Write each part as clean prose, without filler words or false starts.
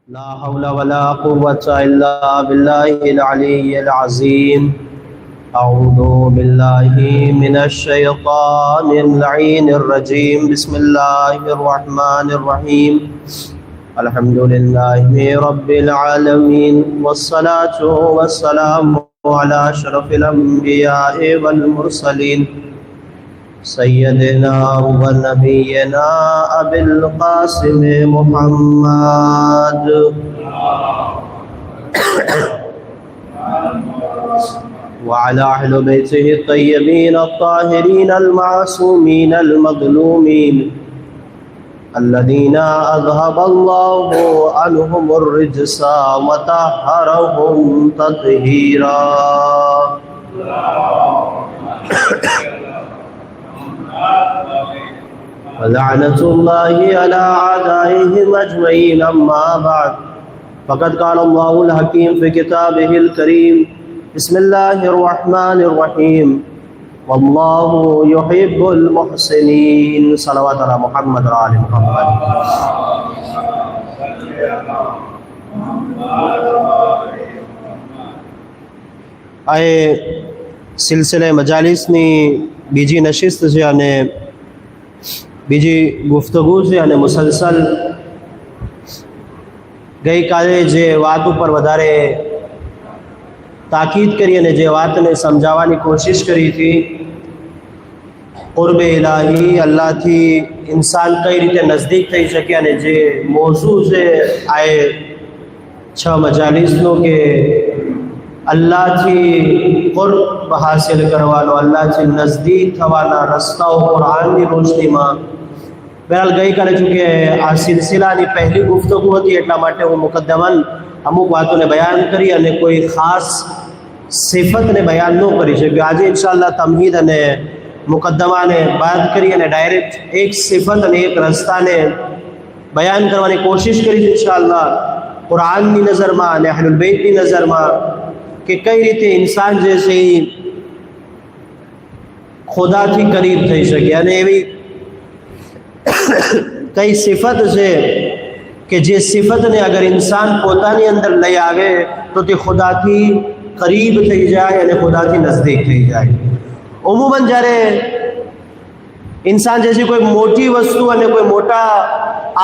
لا حول ولا قوة إلا بالله العلي العظيم. أعوذ بالله من الشيطان اللعين الرجيم. بسم الله الرحمن الرحيم. الحمد لله رب العالمين، والصلاة والسلام على أشرف الأنبياء والمرسلين سيدنا ونبينا أبي القاسم محمد وعلى أهل بيته الطيبين الطاهرين المعصومين المظلومين الذين أذهب الله عنهم الرجس وطهرهم تطهيرا. ولعنة الله على أعدائهم أجمعين. أما بعد، فقد قال الله الحكيم في كتابه الكريم: بسم الله الرحمن الرحيم. والله يحب المحسنين. صلوات على محمد وعلى آل محمد. આ સિલસિલે મજાલિસની બીજી નશિસ્ત છે અને બીજી ગુફ્તગુ છે અને મુસલસલ ગઈકાલે જે વાત ઉપર વધારે તાકીદ કરી અને જે વાતને સમજાવવાની કોશિશ કરી હતી, કુર્બે ઇલાહી, અલ્લાહથી ઇન્સાન કઈ રીતે નજદીક થઈ શકે, અને જે મોઝૂ છે આ 6 મજાલિસનો કે અલ્લાહથી કુર્બ હાસિલ કરવાનો, અલ્લાહથી નજદીક થવાના રસ્તાઓ કુરાનની રોશનીમાં. બહરહાલ ગઈકાલે ચૂંકે આ સિલસિલાની પહેલી ગુફ્તગુ હતી એટલા માટે હું મુકદ્દમન અમુક વાતોને બયાન કરી અને કોઈ ખાસ સિફતને બયાન ન કરી શક્યો. આજે ઇન્શાઅલ્લાહ તમહીદ અને મુકદ્દમાને બાદ કરી અને ડાયરેક્ટ એક સિફત અને એક રસ્તાને બયાન કરવાની કોશિશ કરીશ ઇન્શાઅલ્લાહ, કુરાનની નજરમાં અને અહલુલ બેતની નજરમાં, કે કઈ રીતે ઇન્સાન જે છે એ ખુદાથી કરીબ થઈ શકે, અને એવી કઈ સિફત છે કે જે સિફતને અગર ઇન્સાન પોતાની અંદર લઈ આવે તો તે ખુદાથી કરીબ થઈ જાય અને ખુદાથી નજદીક થઈ જાય. ઉમૂમન જ્યારે ઇન્સાન જે છે કોઈ મોટી વસ્તુ અને કોઈ મોટા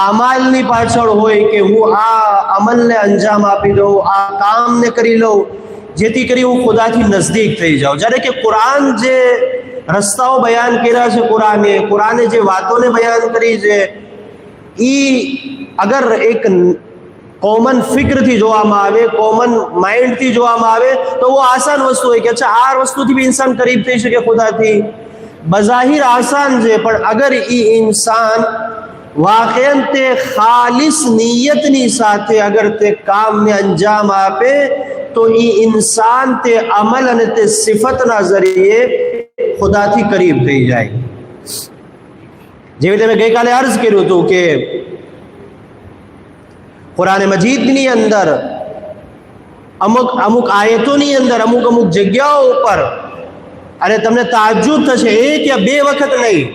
આમાલની પાછળ હોય કે હું આ અમલને અંજામ આપી દઉં, આ કામને કરી લઉં જેથી કરી હું ખુદાથી નજદીક થઈ જાઉં. જ્યારે કે કુરાન જે રસ્તાઓ બયાન કર્યા છે, કુરાને જે વાતોને બયાન કરી છે, એ અગર એક કોમન ફિક્રથી જોવામાં આવે, કોમન માઇન્ડથી જોવામાં આવે તો वो આસાન વસ્તુ હોય કે અચ્છા આ વસ્તુથી બી ઇન્સાન કરીબ થઈ શકે ખુદાથી. બઝાહિર આસાન છે, પણ અગર એ ઇન્સાન વાકયન તે ખાલિસ નિયતની સાથે અગર તે કામને અંજામ આપે તો એ ઇન્સાન તે અમલ અને તે સિફતના ઝરીએ ખુદાથી કરીબ થઈ જાય. જેવી રીતે મેં ગઈકાલે અર્ઝ કર્યું હતું કે કુરાન મજીદની અંદર અમુક આયતોની અંદર અમુક જગ્યાઓ ઉપર, અને તમને તાજ્જુબ થશે, 1 યા 2 વખત નહીં,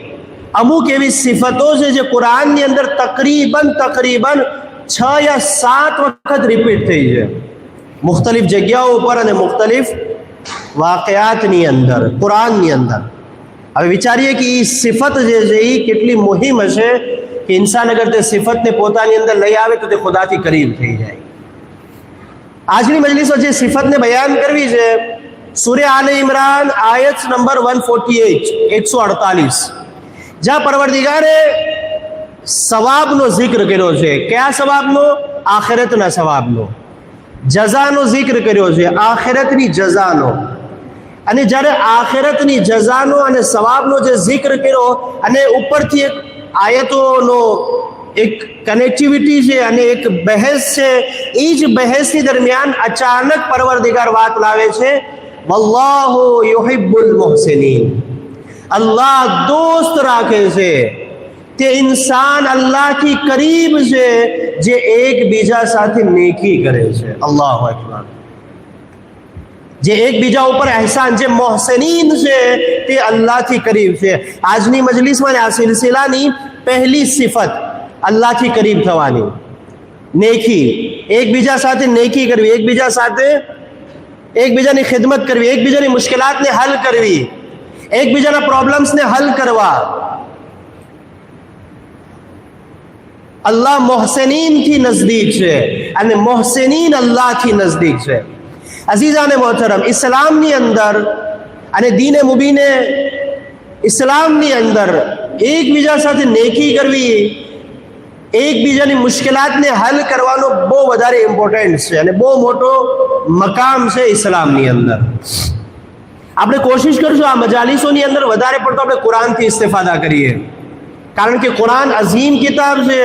અમુક એવી સિફતો છે જે કુરાનની અંદર તકરીબન 6 યા 7 વખત રિપીટ થઈ છે, મુખ્તલિફ જગ્યાઓ ઉપર અને મુખ્તલિફ વાકયાતની અંદર, કુરાનની અંદર. હવે વિચારીએ કે એ સિફત જે છે એ કેટલી મુહિમ હશે કે ઇન્સાન અગર તે સિફતને પોતાની અંદર લઈ આવે તો તે ખુદાથી કરીબ થઈ જાય. આજની મજલિસમાં જે સિફતને બયાન કરવી છે, સૂરે આલે ઇમરાન આયત નંબર 148, જ્યાં પરવરદિગારે સવાબનો જિક્ર કર્યો છે. કયા સવાબનો? આખિરતના સવાબનો. જઝાનો જિક્ર કર્યો છે, આખિરતની જઝાનો. અને જ્યારે આખિરતની જઝાનો અને સવાબનો જે જિક્ર કર્યો અને ઉપરથી એક આયતોનો એક કનેક્ટિવિટી છે અને એક બહેસ છે, એ જ બહેસની દરમિયાન અચાનક પરવરદિગાર વાત લાવે છે, વલ્લાહુ યુહિબ્બુલ મુહસિનીન. અલ્લાહ દોસ્ત રાખે છે તે ઇન્સાન અલ્લાહથી કરીબ છે જે એકબીજા સાથે નેકી કરે છે. અલ્લાહુ અકબર. જે એકબીજા ઉપર એહસાન, જે મોહસિનીન છે તે અલ્લાહથી કરીબ છે. આજની મજલિસમાં આ સિલસિલાની પહેલી સિફત અલ્લાહથી કરીબ થવાની, નેકી. એકબીજા સાથે નેકી કરવી, એકબીજાની ખિદમત કરવી, એકબીજાની મુશ્કેલાતને હલ કરવી, એકબીજાના પ્રોબ્લેમ્સને હલ કરવા. અલ્લાહ મોહસેનીનથી નજદીક છે અને મોહસેનીન અલ્લાહથી નજદીક છે. અઝીઝાને મોહતરમ, ઇસ્લામની અંદર અને દીને મુબીને ઇસ્લામની અંદર એકબીજા સાથે નેકી કરવી, એકબીજાની મુશ્કેલાતને હલ કરવાનો બહુ વધારે ઇમ્પોર્ટન્ટ છે અને બહુ મોટો મકામ છે ઇસ્લામની અંદર. આપણે કોશિશ કરશું આ મજાલિસોની અંદર વધારે પડતો આપણે કુરાનથી ઇસ્તિફાદા કરીએ, કારણ કે કુરાન અઝીમ કિતાબ છે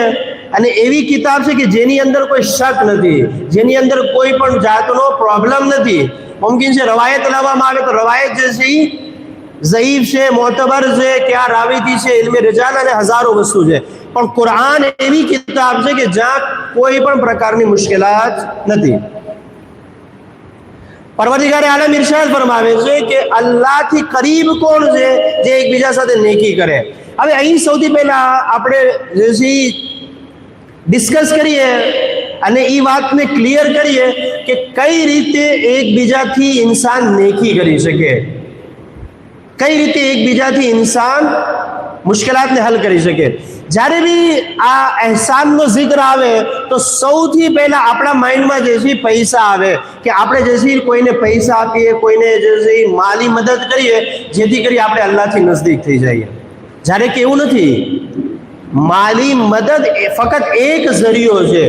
અને એવી કિતાબ છે કે જેની અંદર કોઈ શક નથી, જેની અંદર કોઈ પણ જાતનો પ્રોબ્લેમ નથી. મુમકિન છે રવાયત લાવવામાં આવે તો રવાયત જે છે એ ઝઈફ છે, મોતબર છે, ક્યાં રાવીથી છે, ઇલ્મે રિજાલ અને હજારો વસ્તુ છે, પણ કુરાન એવી કિતાબ છે કે જ્યાં કોઈ પણ પ્રકારની મુશ્કેલાત નથી. પરવરદિગારે આલમ ઇરશાદ ફરમાવે છે કે અલ્લાહથી કરીબ કોણ છે? જે એકબીજા સાથે નેકી કરે. હવે અહીં સૌથી પહેલા આપણે જે ડિસ્કસ કરીએ અને એ વાતને ક્લિયર કરીએ કે કઈ રીતે એકબીજાથી ઇન્સાન નેકી કરી શકે, કઈ રીતે એકબીજાથી ઇન્સાન મુશ્કેલાતને હલ કરી શકે. જ્યારે બી આ અહેસાનનો જિક્ર આવે તો સૌથી પહેલા આપણા માઇન્ડમાં જે છે પૈસા આવે, કે આપણે જે છે કોઈને પૈસા આપીએ, કોઈને જે છે માલી મદદ કરીએ, જેથી કરી આપણે અલ્લાહથી નજદીક થઈ જઈએ. જ્યારે કે એવું નથી. માલી મદદ ફક્ત એક જરિયો છે,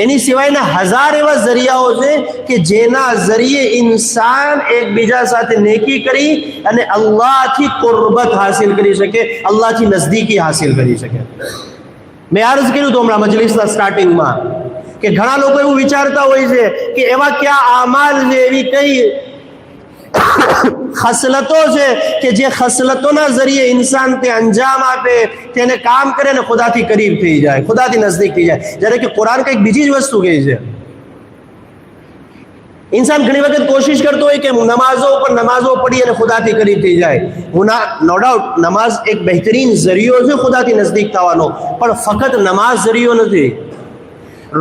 એની સિવાયના હજાર એવા જરિયાઓ છે કે જેના જરિયે ઇન્સાન એકબીજા સાથે નેકી કરી અને અલ્લાહથી કુરબત હાસિલ કરી શકે, અલ્લાહથી નજદીકી હાસિલ કરી શકે. મેં અર્જ કર્યું તો હમણાં મજલિસના સ્ટાર્ટિંગમાં કે ઘણા લોકો એવું વિચારતા હોય છે કે એવા ક્યાં આમાલ છે, એવી કઈ ખસલતો છે કે જે ખસલતોના જરિયે ઇન્સાન તે અંજામ આપે, તેને કામ કરે ને ખુદાથી કરીબ થઈ જાય, ખુદાથી નજદીક થઈ જાય. જ્યારે કે કુરાન કંઈક બીજી જ વસ્તુ કહે છે. ઇન્સાન ઘણી વખત કોશિશ કરતો હોય કે નમાઝો ઉપર નમાઝો પડી અને ખુદાથી કરીબ થઈ જાય. નો ડાઉટ નમાઝ એક બહેતરીન જરિયો છે ખુદાથી નજદીક થવાનો, પણ ફક્ત નમાઝ જરિયો નથી.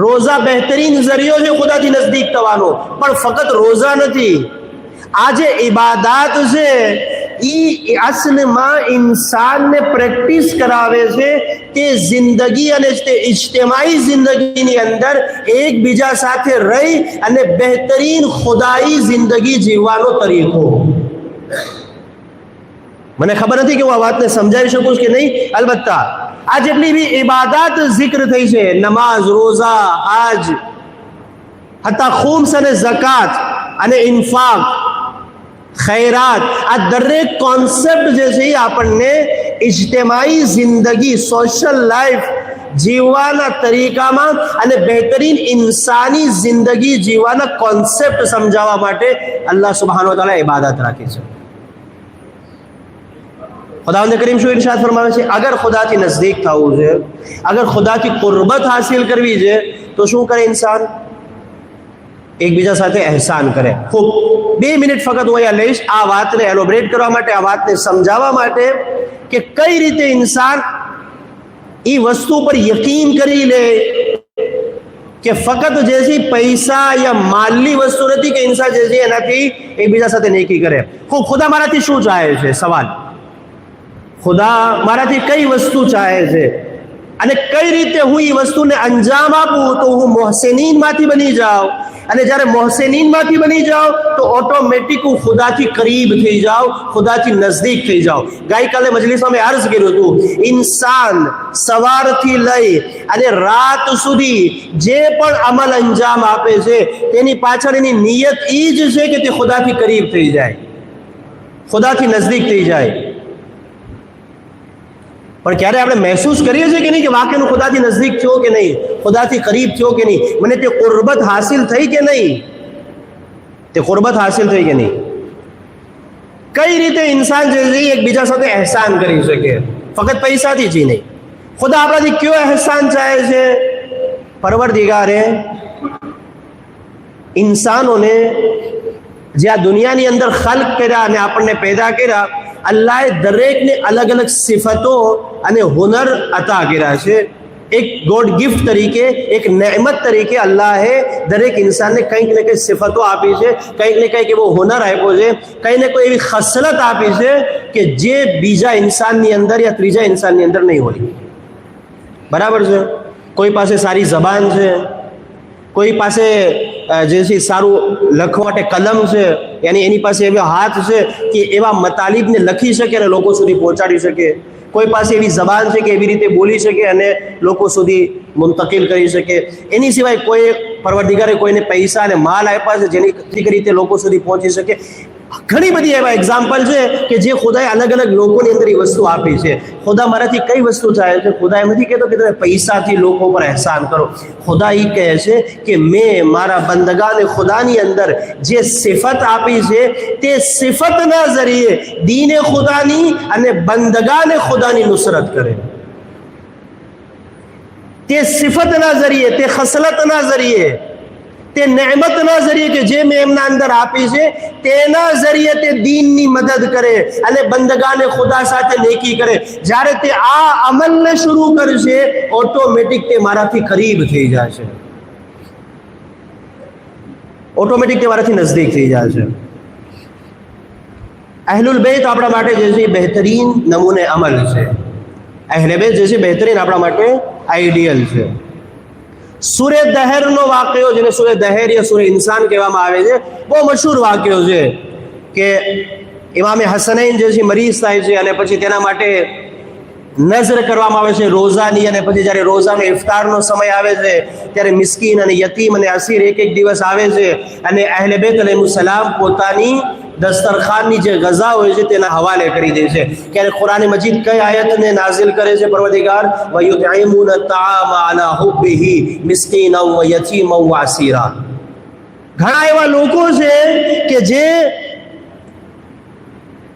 રોઝા બહેતરીન જરિયો છે ખુદાથી નજદીક થવાનો, પણ ફક્ત રોઝા નથી. આ જે ઇબાદાત છે એ અસલમાં ઇન્સાનને પ્રેક્ટિસ કરાવે છે કે જિંદગી અને તે ઇજ્તિમાઈ જિંદગીની અંદર એકબીજા સાથે રહી અને બહેતરીન ખુદાઈ જિંદગી જીવવાનો તરીકો. મને ખબર નથી કે હું આ વાતને સમજાવી શકું કે નહીં. અલબત્તા આ જેટલી બી ઇબાદાત જિક્ર થઈ છે, નમાઝ, રોઝા, હાજ, હત્તા ખુમ્સ અને ઝકાત અને ઇન્ફાક, ખૈરાત, આ દરેક કોન્સેપ્ટ જે છે એ આપણને ઇજ્તિમાઈ જિંદગી, સોશિયલ લાઈફ જીવવાના તરીકામાં અને બહેતરીન ઇન્સાની જિંદગી જીવવાના કોન્સેપ્ટ સમજાવવા માટે અલ્લાહ સુબ્હાનહુ વ તઆલા ઇબાદત રાખી છે. ખુદાવંદ કરીમ શું ઇરશાદ ફરમાવે છે? અગર ખુદાથી નજદીક થવું છે, અગર ખુદાથી કુરબત હાસિલ કરવી છે તો શું કરે ઇન્સાન? એકબીજા સાથે અહેસાન કરે. ખૂબ 2 મિનિટ ફક્ત હું અહીંયા લઈશ આ વાતને એલોબરેટ કરવા માટે, આ વાતને સમજાવવા માટે કે કઈ રીતે ઇન્સાન એ વસ્તુ પર યકીન કરી લે કે ફક્ત જે છે પૈસા યા માલની વસ્તુ નથી કે ઇન્સાન જે છે એનાથી એકબીજા સાથે નેકી કરે. ખુદા મારાથી શું ચાહે છે? સવાલ. ખુદા મારાથી કઈ વસ્તુ ચાહે છે અને કઈ રીતે હું એ વસ્તુને અંજામ આપું તો હું મોહસેનીનમાંથી બની જાઉં, અને જ્યારે મોહસેનીનમાંથી બની જાઉં તો ઓટોમેટિક હું ખુદાથી કરીબ થઈ જાઉં, ખુદાથી નજદીક થઈ જાઉં. ગઈકાલે મજલિસમાં મેં અર્જ કર્યું હતું, ઇન્સાન સવારથી લઈ અને રાત સુધી જે પણ અમલ અંજામ આપે છે તેની પાછળ એની નિયત એ જ છે કે તે ખુદાથી કરીબ થઈ જાય, ખુદાથી નજદીક થઈ જાય. પણ ક્યારે આપણે મહેસૂસ કરીએ છીએ કે નહીં કે વાક્યનું ખુદાથી નજદીક થયો કે નહીં, ખુદાથી કરીબ થયો કે નહીં, મને તે કુરબત હાસિલ થઈ કે નહીં, તે કુરબત હાસિલ થઈ કે નહીં? કઈ રીતે ઇન્સાન જે છે એકબીજા સાથે અહેસાન કરી શકે? ફક્ત પૈસાથી જ નહીં. ખુદા આપણાથી કયો અહેસાન ચાહે છે? પરવરદિગારે ઇન્સાનોને જે આ દુનિયાની અંદર ખલ્ક કર્યા અને આપણને પેદા કર્યા, અલ્લાહે દરેકને અલગ અલગ સિફતો અને હુનર અતા કર્યા છે. એક ગોડ ગિફ્ટ તરીકે, એક નેમત તરીકે અલ્લાહે દરેક ઇન્સાનને કંઈક ને કંઈક સિફતો આપી છે, કંઈક ને કંઈક એવો હુનર આપ્યો છે, કંઈ ને કોઈ એવી ખસલત આપી છે કે જે બીજા ઇન્સાનની અંદર યા ત્રીજા ઇન્સાનની અંદર નહીં હોય. બરાબર છે? કોઈ પાસે સારી જબાન છે, કોઈ પાસે જે છે સારું લખવા માટે કલમ છે, યાની એની પાસે એવા હાથ છે કે એવા મતાલીબને લખી શકે અને લોકો સુધી પહોંચાડી શકે. કોઈ પાસે એવી જબાન છે કે એવી રીતે બોલી શકે અને લોકો સુધી મુંતકિલ કરી શકે. એની સિવાય કોઈ પરવરદિગારે કોઈને પૈસા અને માલ આપ્યા છે જેની રીતે લોકો સુધી પહોંચી શકે. ઘણી બધી એવા એક્ઝામ્પલ છે કે જે ખુદાએ અલગ અલગ લોકોની અંદર એ વસ્તુ આપી છે. ખુદા મારાથી કઈ વસ્તુ ચાહે છે? ખુદા એમ નથી કહેતો કે તમે પૈસાથી લોકો પર એહસાન કરો. ખુદા એ કહે છે કે મેં મારા બંદગાને ખુદાની અંદર જે સિફત આપી છે તે સિફતના ઝરીએ દીને ખુદાની અને બંદગાને ખુદાની નુસરત કરે. તે સિફતના ઝરીએ, તે ખસલતના ઝરીએ, તે નેમતના ઝરીએ કે જે મેં એમના અંદર આપી છે તેના ઝરીએ તે દીનની મદદ કરે અને બંદગાને ખુદા સાથે નેકી કરે. જ્યારે તે આ અમલને શરૂ કરશે ઓટોમેટિક તે મારાથી કરીબ થઈ જશે, ઓટોમેટિક તે મારાથી નજદીક થઈ જશે. અહલુલ બેત આપણા માટે જે છે બહેતરીન નમૂને અમલ છે. અહલે બેત જે છે બહેતરીન આપણા માટે આઈડિયલ છે. સૂરે દહેરનો વાક્યો, જેને સૂરે દહેર યા સૂરે ઇન્સાન કહેવામાં આવે છે, બહુ મશહૂર વાક્યો છે કે ઇમામે હસનૈન જે છે મરીઝ થાય છે અને પછી તેના માટે નઝર કરવામાં આવે છે રોઝાની, અને પછી જ્યારે રોઝાનો ઇફતારનો સમય આવે છે ત્યારે મિસ્કીન અને યતીમ અને અસીર એક એક દિવસ આવે છે અને અહલે બેત અલૈહિસ્સલામ પોતાની દસ્તરખાનની જે ગઝા હોય છે તેના હવાલે કરી દે છે. ક્યારે કુરાન મજીદ કઈ આયતને નાઝિલ કરે છે પરવરદિગાર? વયુતઇમુના તાઆમ અલા હુબ્બિહી મિસ્કીના વ યતીમા વ અસીરા. ઘણા એવા લોકો છે કે જે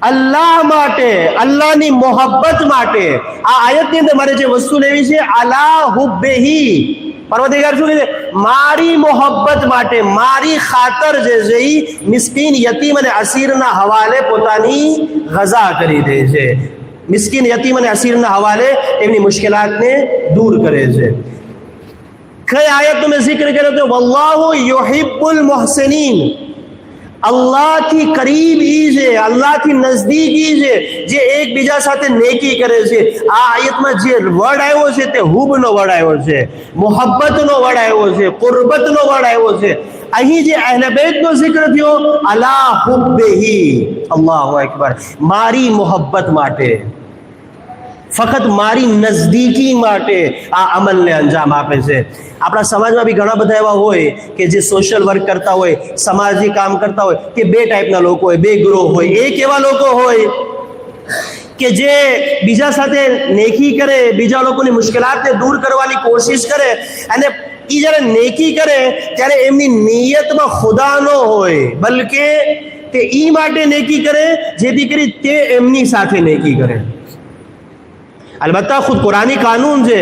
અલ્લાહ માટે, અલ્લાહની મોહબ્બત માટે આ આયતની અંદર મારે જે વસ્તુ લેવી છે અલા હુબ્બિહી, પરવરદિગાર શું કહે છે? મારી મોહબ્બત માટે, મારી ખાતર જે છે એ મિસ્કીન, યતીમ અને અસીરના હવાલે પોતાની ગઝા કરી દે છે. મિસ્કીન, યતીમ અને અસીરના હવાલે એમની મુશ્કેલાતને દૂર કરે છે. કઈ આયતનો મેં જિક્ર કર્યો તો વલ્લાહુ યુહિબ્બુલ મુહસિનીન. અલ્લાહથી કરીબ ઈ છે, અલ્લાહથી નજદીક ઈ છે જે એકબીજા સાથે નેકી કરે છે. આ આયતમાં જે વર્ડ આવ્યો છે તે હુબનો વર્ડ આવ્યો છે, મોહબ્બતનો વર્ડ આવ્યો છે, કુરબતનો વર્ડ આવ્યો છે. અહીં જે અહલે બેતનો જિક્ર થયો અલા હુબ્બિહી, અલ્લાહુ અકબર, મારી મોહબ્બત માટે, ફક્ત મારી નજદીકી માટે આ અમલને અંજામ આપે છે. આપણા સમાજમાં બી ઘણા બધા એવા હોય કે જે સોશિયલ વર્ક કરતા હોય, સમાજી કામ કરતા હોય, કે બે ટાઈપના લોકો હોય, બે ગ્રોહ હોય. એક એવા લોકો હોય કે જે બીજા સાથે નેકી કરે, બીજા લોકોની મુશ્કેલાતને દૂર કરવાની કોશિશ કરે, અને એ જ્યારે નેકી કરે ત્યારે એમની નિયતમાં ખુદા ન હોય, બલકે તે ઈ માટે નેકી કરે જેથી કરી તે એમની સાથે નેકી કરે. અલબત્તા ખુદ કુરાની કાનૂન છે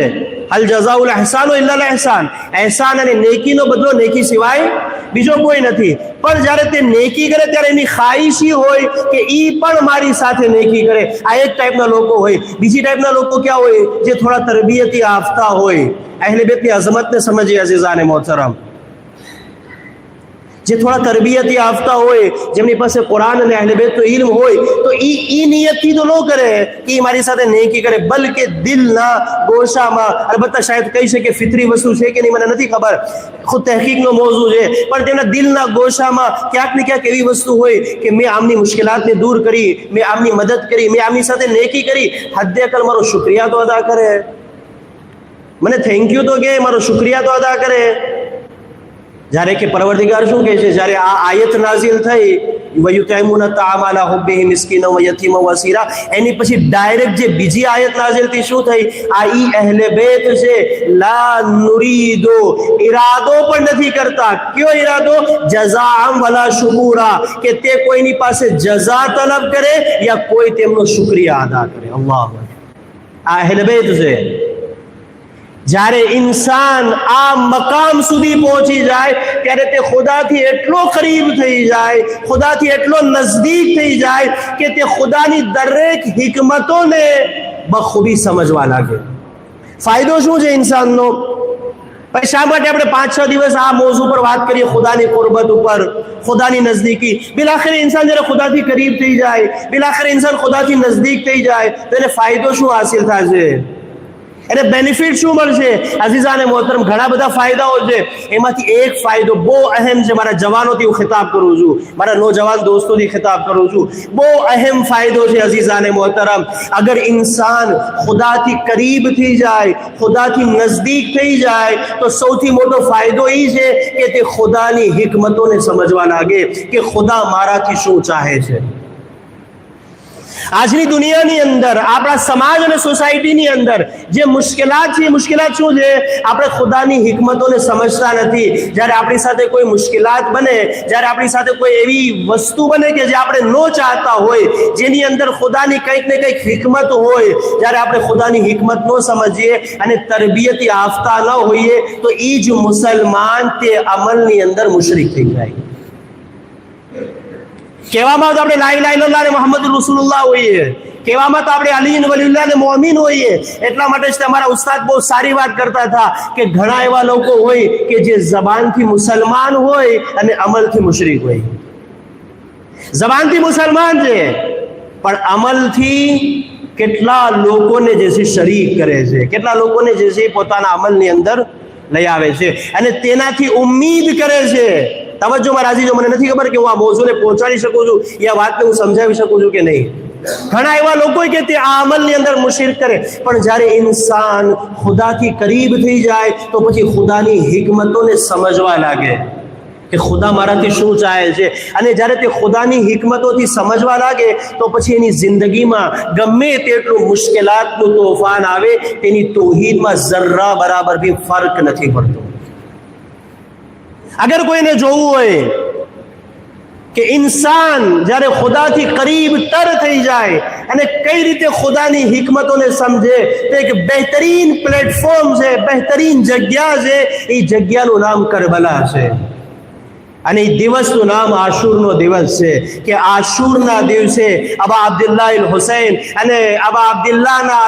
અલ જઝાઉલ અહસાન ઇલ્લા અલ અહસાન, અહેસાન અને નેકીનો બદલો નેકી સિવાય બીજો કોઈ નથી. પણ જ્યારે તે નેકી કરે ત્યારે એની ખ્વાહિશી હોય કે ઈ પણ મારી સાથે નેકી કરે. આ એક ટાઈપના લોકો હોય. બીજી ટાઈપના લોકો ક્યાં હોય? જે થોડા તરબિયતી આફતા હોય. અહલે બેતની અઝમતને સમજીએ અઝીઝાને મોહતરમ, જે થોડા તરબિયતી આફતા હોય, જેમની પાસે કુરાન અને અહલે બેતનો ઇલ્મ હોય, તો ઈ નિયતથી તો ન કરે કે મારી સાથે નેકી કરે, બલકે દિલના ગોશામાં, અલબત્તા શાયદ કહી શકે ફિતરી વસ્તુ છે કે નહીં મને નથી ખબર, ખુદ તહકીકનો મોઝૂ છે, પણ તેમના દિલના ગોશામાં ક્યાંક ને ક્યાંક એવી વસ્તુ હોય કે મેં આમની મુશ્કેલાતને દૂર કરી, મેં આમની મદદ કરી, મેં આમની સાથે નેકી કરી. હદ્દે અકલ મારો શુક્રિયા તો અદા કરે, મને થેન્ક યુ તો કે, મારો શુક્રિયા તો અદા કરે. જ્યારે કે પરવરદિગાર શું કહે છે? જ્યારે આ આયત નાઝિલ થઈ વયુતઇમુના તાઆમ અલા હુબ્બિહી મિસ્કીના વ યતીમા વ અસીરા, એની પછી ડાયરેક્ટ જે બીજી આયત નાઝિલ થઈ શું થઈ? આ ઈ અહલે બેત છે લા નુરીદો, ઈરાદો પણ નથી કરતા. કયો ઈરાદો? જઝાઅમ વલા શુકુરા, કે તે કોઈની પાસે જઝા તલબ કરે યા કોઈ તેમનો શુક્રિયા અદા કરે. અલ્લાહ, આ અહલે બેત છે. જ્યારે ઇન્સાન આ મકામ સુધી પહોંચી જાય ત્યારે તે ખુદાથી એટલો કરીબ થઈ જાય, ખુદાથી એટલો નજદીક થઈ જાય કે તે ખુદાની દરેક હિકમતોને બખૂબી સમજવા લાગે. ફાયદો શું છે ઇન્સાનનો? ભાઈ શા માટે આપણે 5-6 દિવસ આ મોઝુ પર વાત કરીએ, ખુદાની કુરબત ઉપર, ખુદાની નજદીકી? બિલાખરે ઇન્સાન જ્યારે ખુદાથી કરીબ થઈ જાય, બિલાખરે ઇન્સાન ખુદાથી નજદીક થઈ જાય તો એને ફાયદો શું હાસિલ થશે, એને બેનિફિટ શું મળશે? અઝીઝાને મોહતરમ, ઘણા બધા ફાયદાઓ છે. એમાંથી એક ફાયદો બહુ અહેમ છે. મારા જવાનોથી હું ખિતાબ કરું છું, મારા નौजवान दोस्तों खिताब करूँ छू. बो अहम फायदो है अजीज़ाने मोहतरम. अगर इंसान खुदा थी करीब थी जाए, खुदा थी नजदीक थी जाए तो સૌથી મોટો ફાયદો એ છે કે તે ખુદાની હિકમતોને સમજવા લાગે કે ખુદા મારાથી શું ચાહે છે. આજની દુનિયાની અંદર, આપણા સમાજ અને સોસાયટીની અંદર જે મુશ્કેલાત છે, મુશ્કેલાત શું છે? આપણે ખુદાની હિકમતોને સમજતા નથી. જ્યારે આપણી સાથે કોઈ મુશ્કેલાત બને, જ્યારે આપણી સાથે કોઈ એવી વસ્તુ બને કે જે આપણે ન ચાહતા હોય, જેની અંદર ખુદાની કંઈક ને કંઈક હિકમત હોય, જ્યારે આપણે ખુદાની હિકમત ન સમજીએ અને તરબિયત યાફતા ન હોઈએ તો એ જ મુસલમાન તે અમલની અંદર મુશરિક થઈ જાય. કહેવામાં તો આપણે લા ઇલાહા ઇલ્લલ્લાહ અને મુહમ્મદ રસૂલુલ્લાહ હોઈએ, કહેવામાં તો આપણે અલી વલીઉલ્લાહ અને મોમિન હોઈએ. એટલા માટે જ તમારા ઉસ્તાદ બહુ સારી વાત કરતા હતા કે ઘણા એવા લોકો હોય કે જે જબાનથી મુસલમાન હોય અને અમલથી મુશરિક હોય. જબાનથી મુસલમાન છે પણ અમલથી કેટલા લોકોને જે છે શરીક કરે છે, કેટલા લોકોને જે છે પોતાના અમલની અંદર લઈ આવે છે અને તેનાથી ઉમ્મીદ કરે છે. તવજ્જોમાં રાજી જો, મને નથી ખબર કે હું આ મોઝુને પહોંચાડી શકું છું, એ વાતને હું સમજાવી શકું છું કે નહીં. ઘણા એવા લોકો કે તે આ અમલની અંદર મુશરિક કરે, પણ જ્યારે ઇન્સાન ખુદાથી કરીબ થઈ જાય તો પછી ખુદાની હિકમતોને સમજવા લાગે કે ખુદા મારાથી શું ચાહે છે. અને જ્યારે તે ખુદાની હિકમતોથી સમજવા લાગે તો પછી એની જિંદગીમાં ગમે તેટલું મુશ્કેલાતનું તોફાન આવે, તેની તૌહીદમાં જર્રા બરાબર બી ફર્ક નથી પડતો. અગર કોઈને જોવું હોય કે ઇન્સાન જ્યારે ખુદાથી કરીબ તર થઈ જાય અને કઈ રીતે ખુદાની હિકમતોને સમજે, તો એક બહેતરીન પ્લેટફોર્મ છે, બહેતરીન જગ્યા છે. એ જગ્યાનું નામ કરબલા છે અને એ દિવસનું નામ આશુરનો દિવસ છે કે આશુરના દિવસે અબા અબ્દુલ્લાહ હુસૈન અને અબા અબ્દુલ્લાહના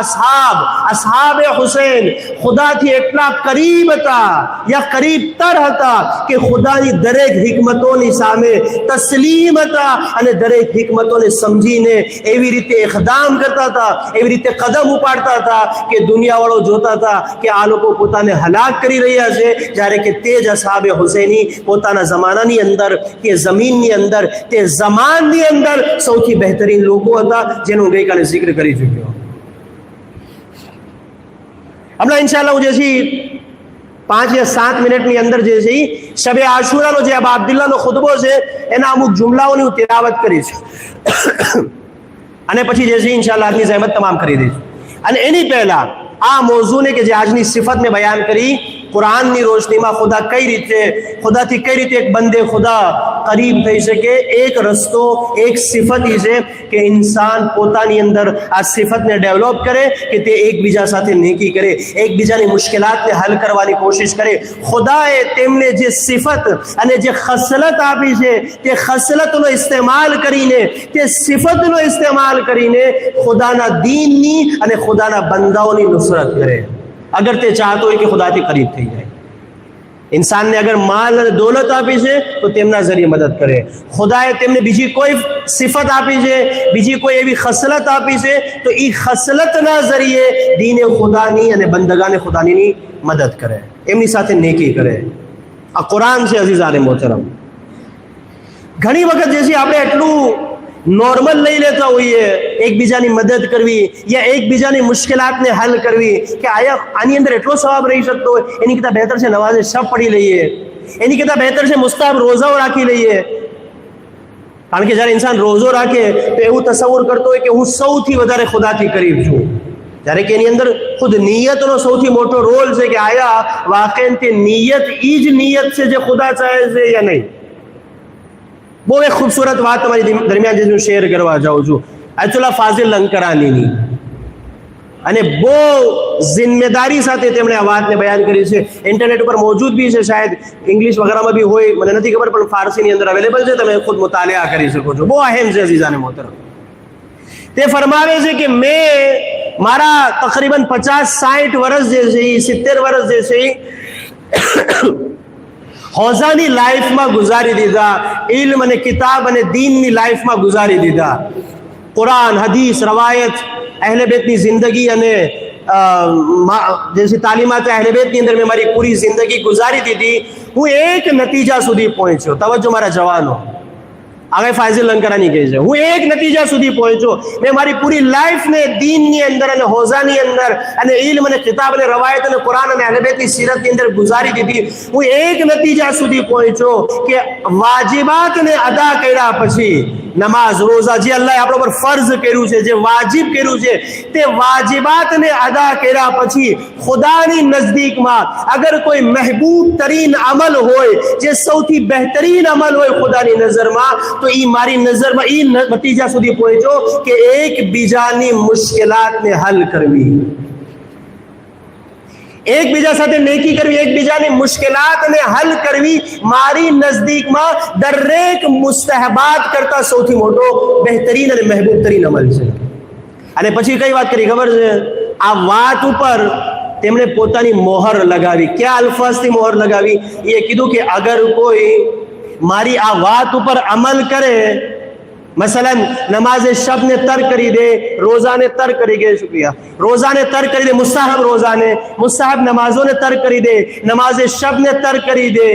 અસહાબે હુસૈન ખુદાથી એટલા કરીબ હતા યા કરીબતર હતા કે ખુદાની દરેક હિકમતોની સામે તસ્લીમ હતા અને દરેક હિકમતોને સમજીને એવી રીતે ઇકદામ કરતા હતા, એવી રીતે કદમ ઉપાડતા હતા કે દુનિયાવાળો જોતા હતા કે આ લોકો પોતાને હલાક કરી રહ્યા છે, જ્યારે કે તે જ અસહાબે હુસૈની પોતાના જમાના અંદર કે જમીનની અંદર તે જમાનની અંદર સૌથી બહેતરીન લોકો હતા, જેનો ગઈકાલે જિક્ર કરી ચૂક્યો. હમણાં ઇન્શાઅલ્લાહ હું જે છે 5 या 7 મિનિટની અંદર જે છે શબે આશુરાનો જે અબા અબ્દુલ્લાહનો ખુતબો છે એના અમુક જુમલાઓની હું તિલાવત કરીશ અને પછી જે છે ઇન્શાઅલ્લાહ આજની જહેમત તમામ કરી દઈશ. અને એની પહેલા આ મોઝૂને કે જે આજની સિફત મેં બયાન કરી, કુરાનની રોશનીમાં ખુદા કઈ રીતે, ખુદાથી કઈ રીતે એક બંદે ખુદા કરીબ થઈ શકે, એક રસ્તો, એક સિફત એ છે કે ઇન્સાન પોતાની અંદર આ સિફતને ડેવલપ કરે કે તે એકબીજા સાથે નેકી કરે, એકબીજાની મુશ્કેલાતને હલ કરવાની કોશિશ કરે. ખુદાએ તેમને જે સિફત અને જે ખસલત આપી છે તે ખસલતનો ઇસ્તેમાલ કરીને, તે સિફતનો ઇસ્તેમાલ કરીને ખુદાના દીનની અને ખુદાના બંદાઓની નુસરત કરે. અગર તે ચાહતો હોય કે ખુદાથી કરીબ થઈ જાય. इंसान ने अगर माल और दौलत आपी है तो तेमना जरिए मदद करे. खुदाए तेमने बीजी कोई सिफत आपी है, बीजी कोई एवी खसलत आपी है तो ई खसलतना जरिए दीन खुदानी અને બંદગાને ખુદાની મદદ કરે, એમની સાથે નેકી કરે. આ કુરાન છે અઝીઝાને મોહતરમ. ઘણી વખત જે છે આપણે એટલું નોર્મલ લઈ લેતા હોઈએ એકબીજાની મદદ કરવી યા એકબીજાની મુશ્કેલાતને હલ કરવી કે આયા આની અંદર એટલો સવાબ રહી શકતો હોય, એની કરતાં બહેતર છે નમાઝે શબ પડી લઈએ, એની કરતાં બહેતર છે મુસ્તાબ રોઝાઓ રાખી લઈએ. કારણ કે જ્યારે ઇન્સાન રોઝો રાખે તો એવું તસવ્વુર કરતો હોય કે હું સૌથી વધારે ખુદાથી કરીબ છું, જ્યારે કે એની અંદર ખુદ નિયતનો સૌથી મોટો રોલ છે કે આયા વાકઈ તે નિયત એ જ નિયત છે જે ખુદા ચાહે છે યા નહીં. બહુ એક ખૂબસૂરત વાત તમારી દરમિયાન જે હું શેર કરવા જાઉં છું આયતુલ્લાહ ફાઝિલ લંકરાનીની, અને બહુ જિમ્મેદારી સાથે તેમણે આ વાતને બયાન કરી છે. ઇન્ટરનેટ ઉપર મોજૂદ બી છે, શાયદ ઇંગ્લિશ વગેરેમાં બી હોય, મને નથી ખબર, પણ ફારસીની અંદર અવેલેબલ છે, તમે ખુદ મુતાલિયા કરી શકો છો. બહુ અહેમ છે અઝીઝાને મોહતરમ. તે ફરમાવે છે કે મેં મારા તકરીબન 50-60 વર્ષ જે છે, 70 વર્ષ જે છે હોઝાની લાઈફમાં ગુજારી દીધા, ઇલ્મ અને કિતાબ અને દીનની લાઈફમાં ગુજારી દીધા. કુરાન, હદીસ, રવાયત, અહેલે બેતની જિંદગી અને જે તાલીમાત અહેલે બેતની અંદર મેં મારી પૂરી જિંદગી ગુજારી દીધી. હું એક નતીજા સુધી પહોંચ્યો. તવજ્જો મારા જવાનો, આગળ ફાઝિલ લંકરાની કહે છે, હું એક નતીજા સુધી પહોંચ્યો. મેં મારી પૂરી લાઈફને દીનની અંદર અને હોઝાની અંદર અને ઇલ્મ અને કિતાબ અને રવાયત અને કુરાન અને અહેલે બેતની સીરતની અંદર ગુજારી દીધી. હું એક નતીજા સુધી પહોંચ્યો કે વાજિબાતને અદા કર્યા પછી નમાઝ, રોઝા, જે અલ્લાહે આપણા પર ફર્ઝ કર્યું છે, જે વાજિબ કર્યું છે, તે વાજિબાતને અદા કર્યા પછી ખુદાની નજદીકમાં અગર કોઈ મહેબૂબ તરીન અમલ હોય, જે સૌથી બહેતરીન અમલ હોય ખુદાની નજરમાં, તો ઈ મારી નજરમાં ઈ નતીજા સુધી પહોંચ્યો કે એકબીજાની મુશ્કેલાતને હલ કરવી, એકબીજા સાથે નેકી કરવી, એકબીજાની મુશ્કેલાતને હલ કરવી મારી નજદીકમાં દરેક મુસ્તહબાત કરતા સૌથી મોટો, બહેતરીન અને મહેબૂબ તરીન અમલ છે. અને પછી કઈ વાત કરી ખબર છે? આ વાત ઉપર તેમણે પોતાની મોહર લગાવી. ક્યાં અલ્ફાઝથી મોહર લગાવી? એ કીધું કે અગર કોઈ મારી આ વાત ઉપર અમલ કરે, મસलन नमाज शब ने तर्क करी दे, रोजा ने तर्क करी दे, शुक्रिया, रोजा ने तर्क करी दे, मुस्ताहब रोजा ने, मुस्ताहब नमाजों ने तर्क करी दे, नमाज शब ने तर्क करी दे,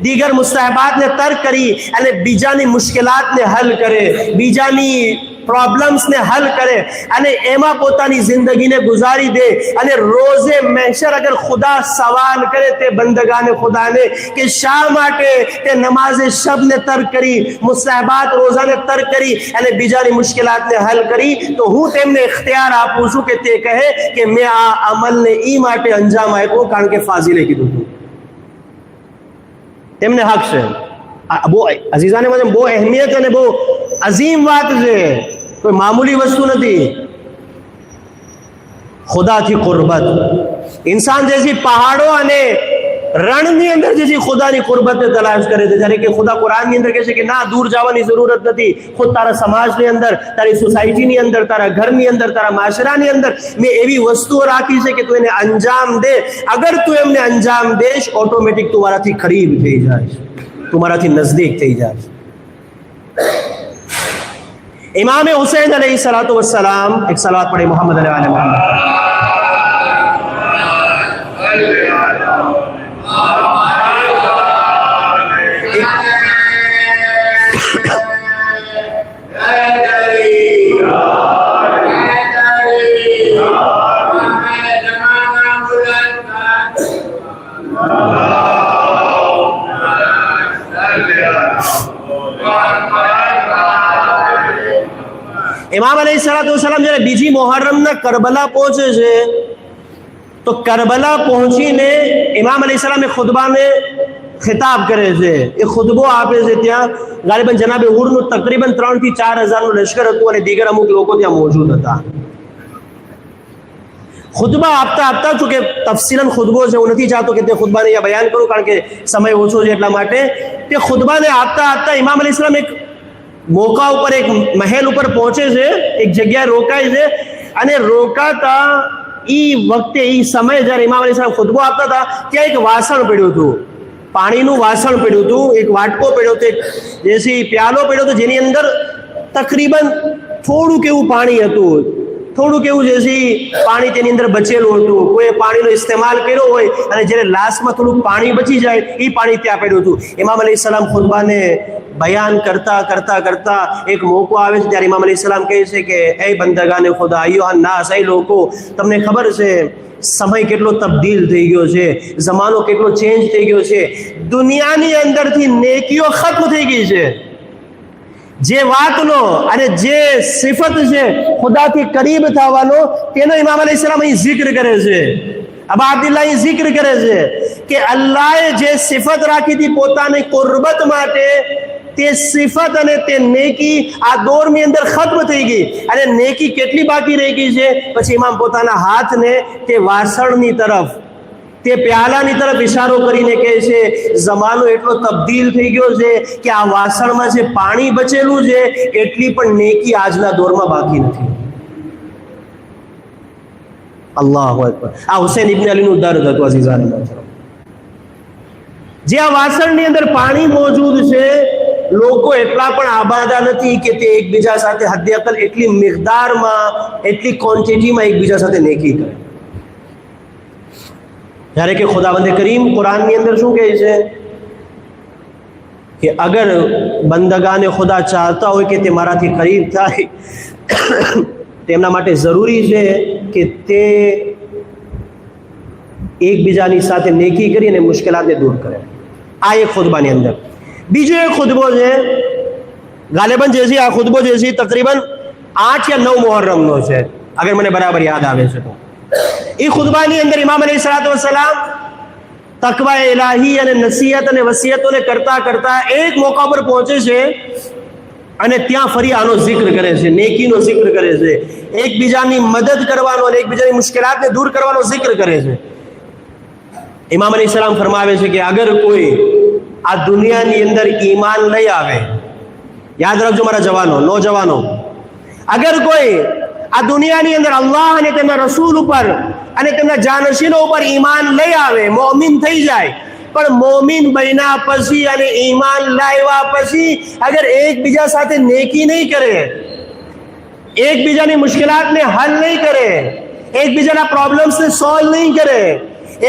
दीगर मुस्ताहबात ने तर्क करी અને બીજાની મુશ્કેલાતને હલ કરે, બીજાની પ્રોબ્લેમ્સને હલ કરે અને એમાં પોતાની જિંદગીને ગુજારી દે અને રોઝે મહેશર અગર ખુદા સવાલ કરે તે બંદગાને ખુદાને કે શા માટે તે નમાઝે શબને તર્ક કરી, મુસ્તહબાત રોઝાને તર્ક કરી અને બીજાની મુશ્કેલાતને હલ કરી, તો હું તેમને ઇખ્તિયાર આપું છું કે તે કહે કે મેં આ અમલને ઈ માટે અંજામ આપ્યો કારણ કે ફાઝિલે કીધું હતું. તેમને હક છે. બહુ અઝીઝાને મને બહુ અહેમિયત અને બહુ અઝીમ વાત છે, કોઈ મામૂલી વસ્તુ નથી. ખુદાથી કુરબત, इंसान जैसी पहाड़ों અને રણની અંદર જે ખુદાની કુરબતને તલાશ કરે છે, જ્યારે કે ખુદા કુરાનની અંદર કહે છે કે ના, દૂર જવાની જરૂરત નથી. ખુદ તારા સમાજની અંદર, તારી સોસાયટીની અંદર, તારા ઘરની અંદર, તારા માશરાની અંદર મેં એવી વસ્તુઓ રાખી છે કે તું એને અંજામ દે. અગર તું એમને અંજામ દેશ, ઓટોમેટિક તું મારાથી કરીબ થઈ જાય, તું મારાથી નજદીક થઈ જાય. इमाम हुसैन अलैहिस्सलातु वस्सलाम, एक सलावत पढ़े मोहम्मद अलैहि मोहम्मद. इमाम अलैहिस्सलाम જ્યારે બીજી મુહર્રમના કરબલા પહોંચે છે, તો કરબલા પહોંચીને ઇમામ अलैहिस्सलाम એ ખુતબાને ખિતાબ કરે છે, એ ખુતબો આપે છે. ત્યાં ગાલિબન જનાબે હુરનું તકરીબન 3 થી 4 હજારનું લશ્કર હતું અને દીગર અમુક લોકો ત્યાં મોજૂદ હતા. ખુતબા આપતા આપતા, ચૂંકે તફસીલન ખુતબો છે, હું નથી ચાહતો કે તે ખુતબાને અહીંયા બયાન કરું કારણ કે સમય ઓછો છે એટલા માટે. તે ખુતબાને આપતા આપતા ઇમામ अलैहिस्सलाम એક મોકા ઉપર, એક મહેલ ઉપર પહોંચે છે, એક જગ્યાએ રોકાય છે અને રોકાતા ઈ વખતે, ઈ સમય જ્યારે ઇમામ अलैहिस्सलाम ખુતબો આપતા હતા, ત્યાં એક વાસણ પડ્યું હતું, પાણીનું વાસણ પડ્યું હતું, એક વાટકો પડ્યો હતો, એક જેસી પ્યાલો પડ્યો હતો, જેની અંદર તકરીબન થોડુંક એવું પાણી હતું, થોડુંક એવું જેસી પાણી તેની અંદર બચેલું હતું. કોઈ પાણીનો ઇસ્તેમાલ કર્યો હોય અને જ્યારે લાસ્ટમાં થોડુંક પાણી બચી જાય, એ પાણી ત્યાં પડ્યું હતું. ઇમામ अलैहिस्सलाम ખુતબાને બયાન કરતા કરતા કરતા એક મોકો આવે છે, ત્યારે ઇમામ अलैहिस्सलाम કહે છે કે એ બંદગાને ખુદા, અય્યુહન નાસ, એ લોકો, તમને ખબર છે સમય કેટલો તબદીલ થઈ ગયો છે, જમાનો કેટલો ચેન્જ થઈ ગયો છે, દુનિયાની અંદરથી નેકીઓ ખત્મ થઈ ગઈ છે. જે વાતનો અને જે સિફત છે ખુદાથી કરીબ થવાનો, તેનો ઇમામ अलैहिस्सलाम અહીં જિક્ર કરે છે. અબા અબ્દુલ્લાહ અહીં જિક્ર કરે છે કે અલ્લાહે જે સિફત રાખી હતી પોતાની કુરબત માટે, તે સિફત અને તે નેકી આ દોરની અંદર ખત્મ થઈ ગઈ. અને નેકી કેટલી બાકી રહી ગઈ છે? પછી ઇમામ પોતાના હાથને તે વાસણની તરફ, તે પ્યાલાની તરફ ઇશારો કરીને કહે છે, જમાનો એટલો તબદીલ થઈ ગયો છે કે આ વાસણમાં જે પાણી બચેલું છે એટલી પણ નેકી આજના દોરમાં બાકી નથી. અલ્લાહુ અકબર. આ હુસૈન ઇબ્ન અલીનું દર્દ હતું અઝીઝાન મોહતરમ. જે આ વાસણની અંદર પાણી મોજૂદ છે, લોકો એટલા પણ આબાદા નથી કે તે એકબીજા સાથે હદ અકલ એટલી મિકદારમાં, એટલી ક્વોન્ટિટીમાં એકબીજા સાથે નેકી કરે. જ્યારે કે ખુદાવંદ કરીમ કુરાનની અંદર શું કહે છે કે અગર બંદગાને ખુદા ચાહતા હોય કે તે મારાથી કરીબ થાય, તેમના માટે જરૂરી છે કે તે એકબીજાની સાથે નેકી કરીને મુશ્કેલાતને દૂર કરે. આ એક ખુતબાની અંદર. બીજો એક ખુતબો છે, ગાલિબન જેસી આ ખુતબો જેસી તકરીબન 8 या 9 મુહર્રમનો છે, અગર મને બરાબર યાદ આવે છે તો. એ ખુતબાની અંદર ઇમામ અલૈહિસ્સલાતુ વસ્સલામ તકવા ઇલાહી અને નસીહત અને વસિયતોને કરતા કરતા એક મોકા પર પહોંચે છે અને ત્યાં ફરી આનો જિક્ર કરે છે, નેકીનો જિક્ર કરે છે, એકબીજાની મદદ કરવાનો અને એકબીજાની મુશ્કેલાતને દૂર કરવાનો જિક્ર કરે છે. ઇમામ અલૈહિસ્સલામ ફરમાવે છે કે અગર કોઈ આ દુનિયાની અંદર ઈમાન લઈ આવે, યાદ રાખજો મારા જવાનો, નોજવાનો, અગર કોઈ આ દુનિયાની અંદર અલ્લાહ અને તેમના રસૂલ ઉપર અને તેમના જાનશીનો ઉપર ઈમાન લઈ આવે, મોમિન થઈ જાય, પણ મોમિન બન્યા પછી અને ઈમાન લાવ્યા પછી અગર એકબીજા સાથે નેકી નહીં કરે, એકબીજાની મુશ્કેલાતને હલ નહીં કરે, એકબીજાના પ્રોબ્લેમ્સને સોલ્વ નહીં કરે,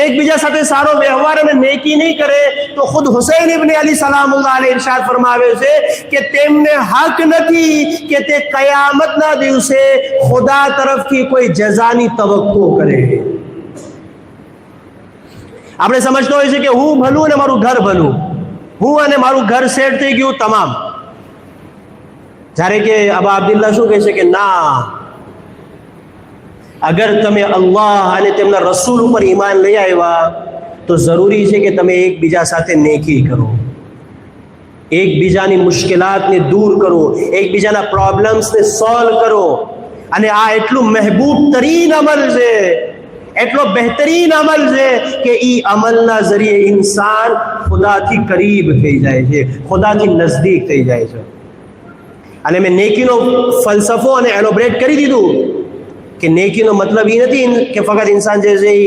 એકબીજા સાથે સારો વ્યવહાર અને નેકી નહીં કરે, તો ખુદ હુસૈન ઇબ્ન અલી સલામુલ્લાહ અલૈહ ઇરશાદ ફરમાવે છે કે તેમને હક નથી કે તે કયામતના દિવસે ખુદા તરફથી કોઈ જઝાની તવક્કો કરે. આપણે સમજતો હોય છે કે હું ભલું અને મારું ઘર ભલું, હું અને મારું ઘર સેટ થઈ ગયું તમામ. જ્યારે કે અબા અબ્દુલ્લાહ શું કહે છે કે ના, અગર તમે અલ્લાહ અને તેમના રસૂલ ઉપર ઈમાન લઈ આવ્યા તો જરૂરી છે કે તમે એકબીજા સાથે નેકી કરો, એકબીજાની મુશ્કેલાતને દૂર કરો, એકબીજાના પ્રોબ્લેમ્સને સોલ્વ કરો. અને આ એટલું મહેબૂબ તરીન અમલ છે, એટલો બહેતરીન અમલ છે કે એ અમલના જરીએ ઇન્સાન ખુદાથી કરીબ થઈ જાય છે, ખુદાથી નજદીક થઈ જાય છે. અને મેં નેકીનો ફલસફો અને એલોબરેટ કરી દીધું કે નેકીનો મતલબ એ નથી કે ફક્ત ઇન્સાન જે છે એ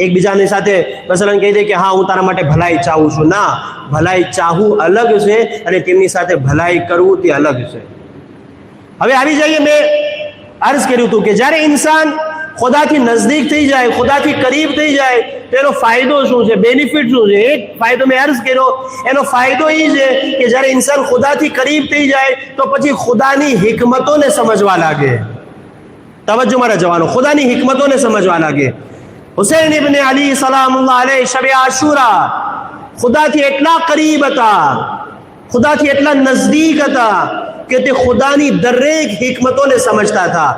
એકબીજાની સાથે મસલન કહી દે કે હા હું તારા માટે ભલાઈ ચાહું છું. ના, ભલાઈ ચાહવું અલગ છે અને તેમની સાથે ભલાઈ કરવું તે અલગ છે. હવે આવી જઈએ, મેં અર્જ કર્યું હતું કે જ્યારે ઇન્સાન ખુદાથી નજદીક થઈ જાય, ખુદાથી કરીબ થઈ જાય તો એનો ફાયદો શું છે, બેનિફિટ શું છે? એક ફાયદો મેં અર્જ કર્યો, એનો ફાયદો એ છે કે જ્યારે ઇન્સાન ખુદાથી કરીબ થઈ જાય તો પછી ખુદાની હિકમતોને સમજવા લાગે. તવજ્જો મારા જવાનો, ખુદાની હિકમતોને સમજવા લાગે. હુસૈન ઇબ્ન અલી સલામુલ્લાહ અલૈહ શબે આશુરા ખુદાથી એટલા કરીબ હતા, ખુદાથી એટલા નજદીક હતા કે તે ખુદાની દરેક હિકમતોને સમજતા હતા.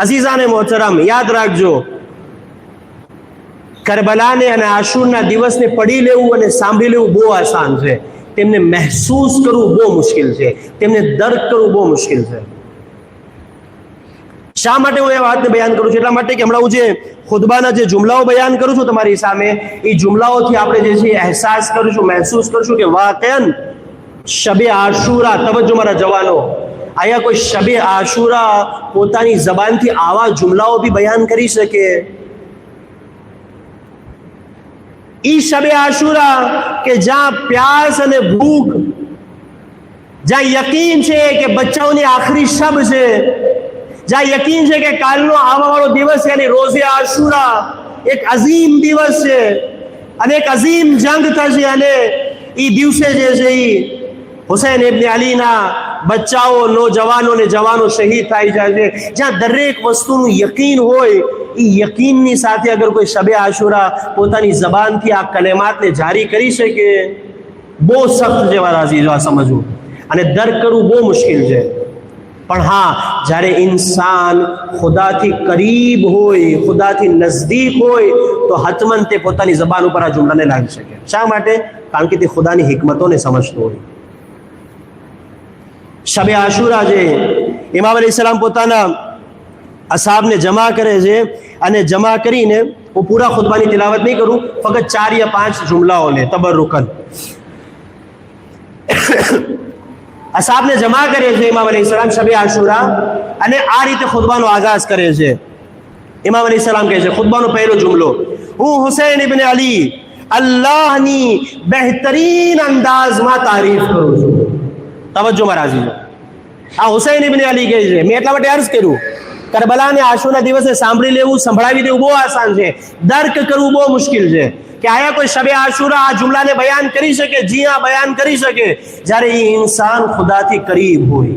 અઝીઝાને મોહતરમ, યાદ રાખજો, કરબલાને અને આશુરના દિવસને પડી લેવું અને સાંભળી લેવું બહુ આસાન છે, તેમને મહેસૂસ કરવું બહુ મુશ્કેલ છે, તેમને દર્દ કરવું બહુ મુશ્કેલ છે. શા માટે હું એ વાતને બયાન કરું છું? એટલા માટે કે હમણાં હું જે ખુતબાના જે જુમલાઓ બયાન કરું છું તમારી સામે, એ જુમલાઓથી આપણે જે છે અહેસાસ કરીશું, મહેસૂસ કરીશું કે વાકયન શબે આશુરા, તવજ્જો મારા જવાનો, આયા કોઈ શબે આશુરા પોતાની જબાનથી આવા જુમલાઓ બી બયાન કરી શકે? ઈ શબે આશુરા કે જ્યાં પ્યાસ અને ભૂખ, જ્યાં યકીન છે કે બચ્ચાઓની આખરી શબ છે, જ્યાં યકીન છે કે કાલનો આવવાવાળો દિવસ છે, રોઝે આશુરા એક અઝીમ દિવસ છે અને એક અઝીમ જંગ થશે અને એ દિવસે જે છે એ હુસૈન ઇબ્ન અલીના બચ્ચાઓ, નોજવાનો ને જવાનો શહીદ થઈ જાય છે. જ્યાં દરેક વસ્તુનું યકીન હોય, એ યકીનની સાથે અગર કોઈ શબે આશુરા પોતાની જબાનથી આ કલેમાતને જારી કરી શકે, બહુ સખ્ત છે મારા અઝીઝો આ સમજવું, અને દર્ક કરવું બહુ મુશ્કેલ છે. પણ હા, જ્યારે ઇન્સાન ખુદાથી કરીબ હોય, ખુદાથી નજદીક હોય તો હતમન તે પોતાની જબાન ઉપર આ જુમલાને લાવી શકે. શા માટે? કારણ કે તે ખુદાની હિકમતોને સમજતો હોય. શબે આશુરા જે ઇમામ અલૈહિસ્સલામ પોતાના અસાબને જમા કરે છે, અને જમા કરીને, હું પૂરા ખુતબાની તિલાવત નહીં કરું, ફક્ત 4 या 5 જુમલાઓને તબરુકન અસાબને જમા કરે છે ઇમામ અલૈહિસ્સલામ શબે આશુરા, અને આ રીતે ખુતબાનો આગાઝ કરે છે. ઇમામ અલી સલામ કહે છે ખુતબાનો પહેલો જુમલો, હું હુસૈન ઇબ્ન અલી અલ્લાહની બહેતરીન અંદાજમાં તારીફ કરું છું. તવજ્જો મારા અઝીઝો, આ હુસૈન ઇબ્ન અલી કહે છે. મેં એટલા માટે અર્ઝ કર્યું, કરબલાને આશુના દિવસે સાંભળી લેવું, સંભળાવી દેવું બહુ આસાન છે, દર્ક કરવું બહુ મુશ્કેલ છે. કે આયા કોઈ શબે આશુરા આ જુમલાને બયાન કરી શકે? જી હા, બયાન કરી શકે, જ્યારે એ ઇન્સાન ખુદાથી કરીબ હોય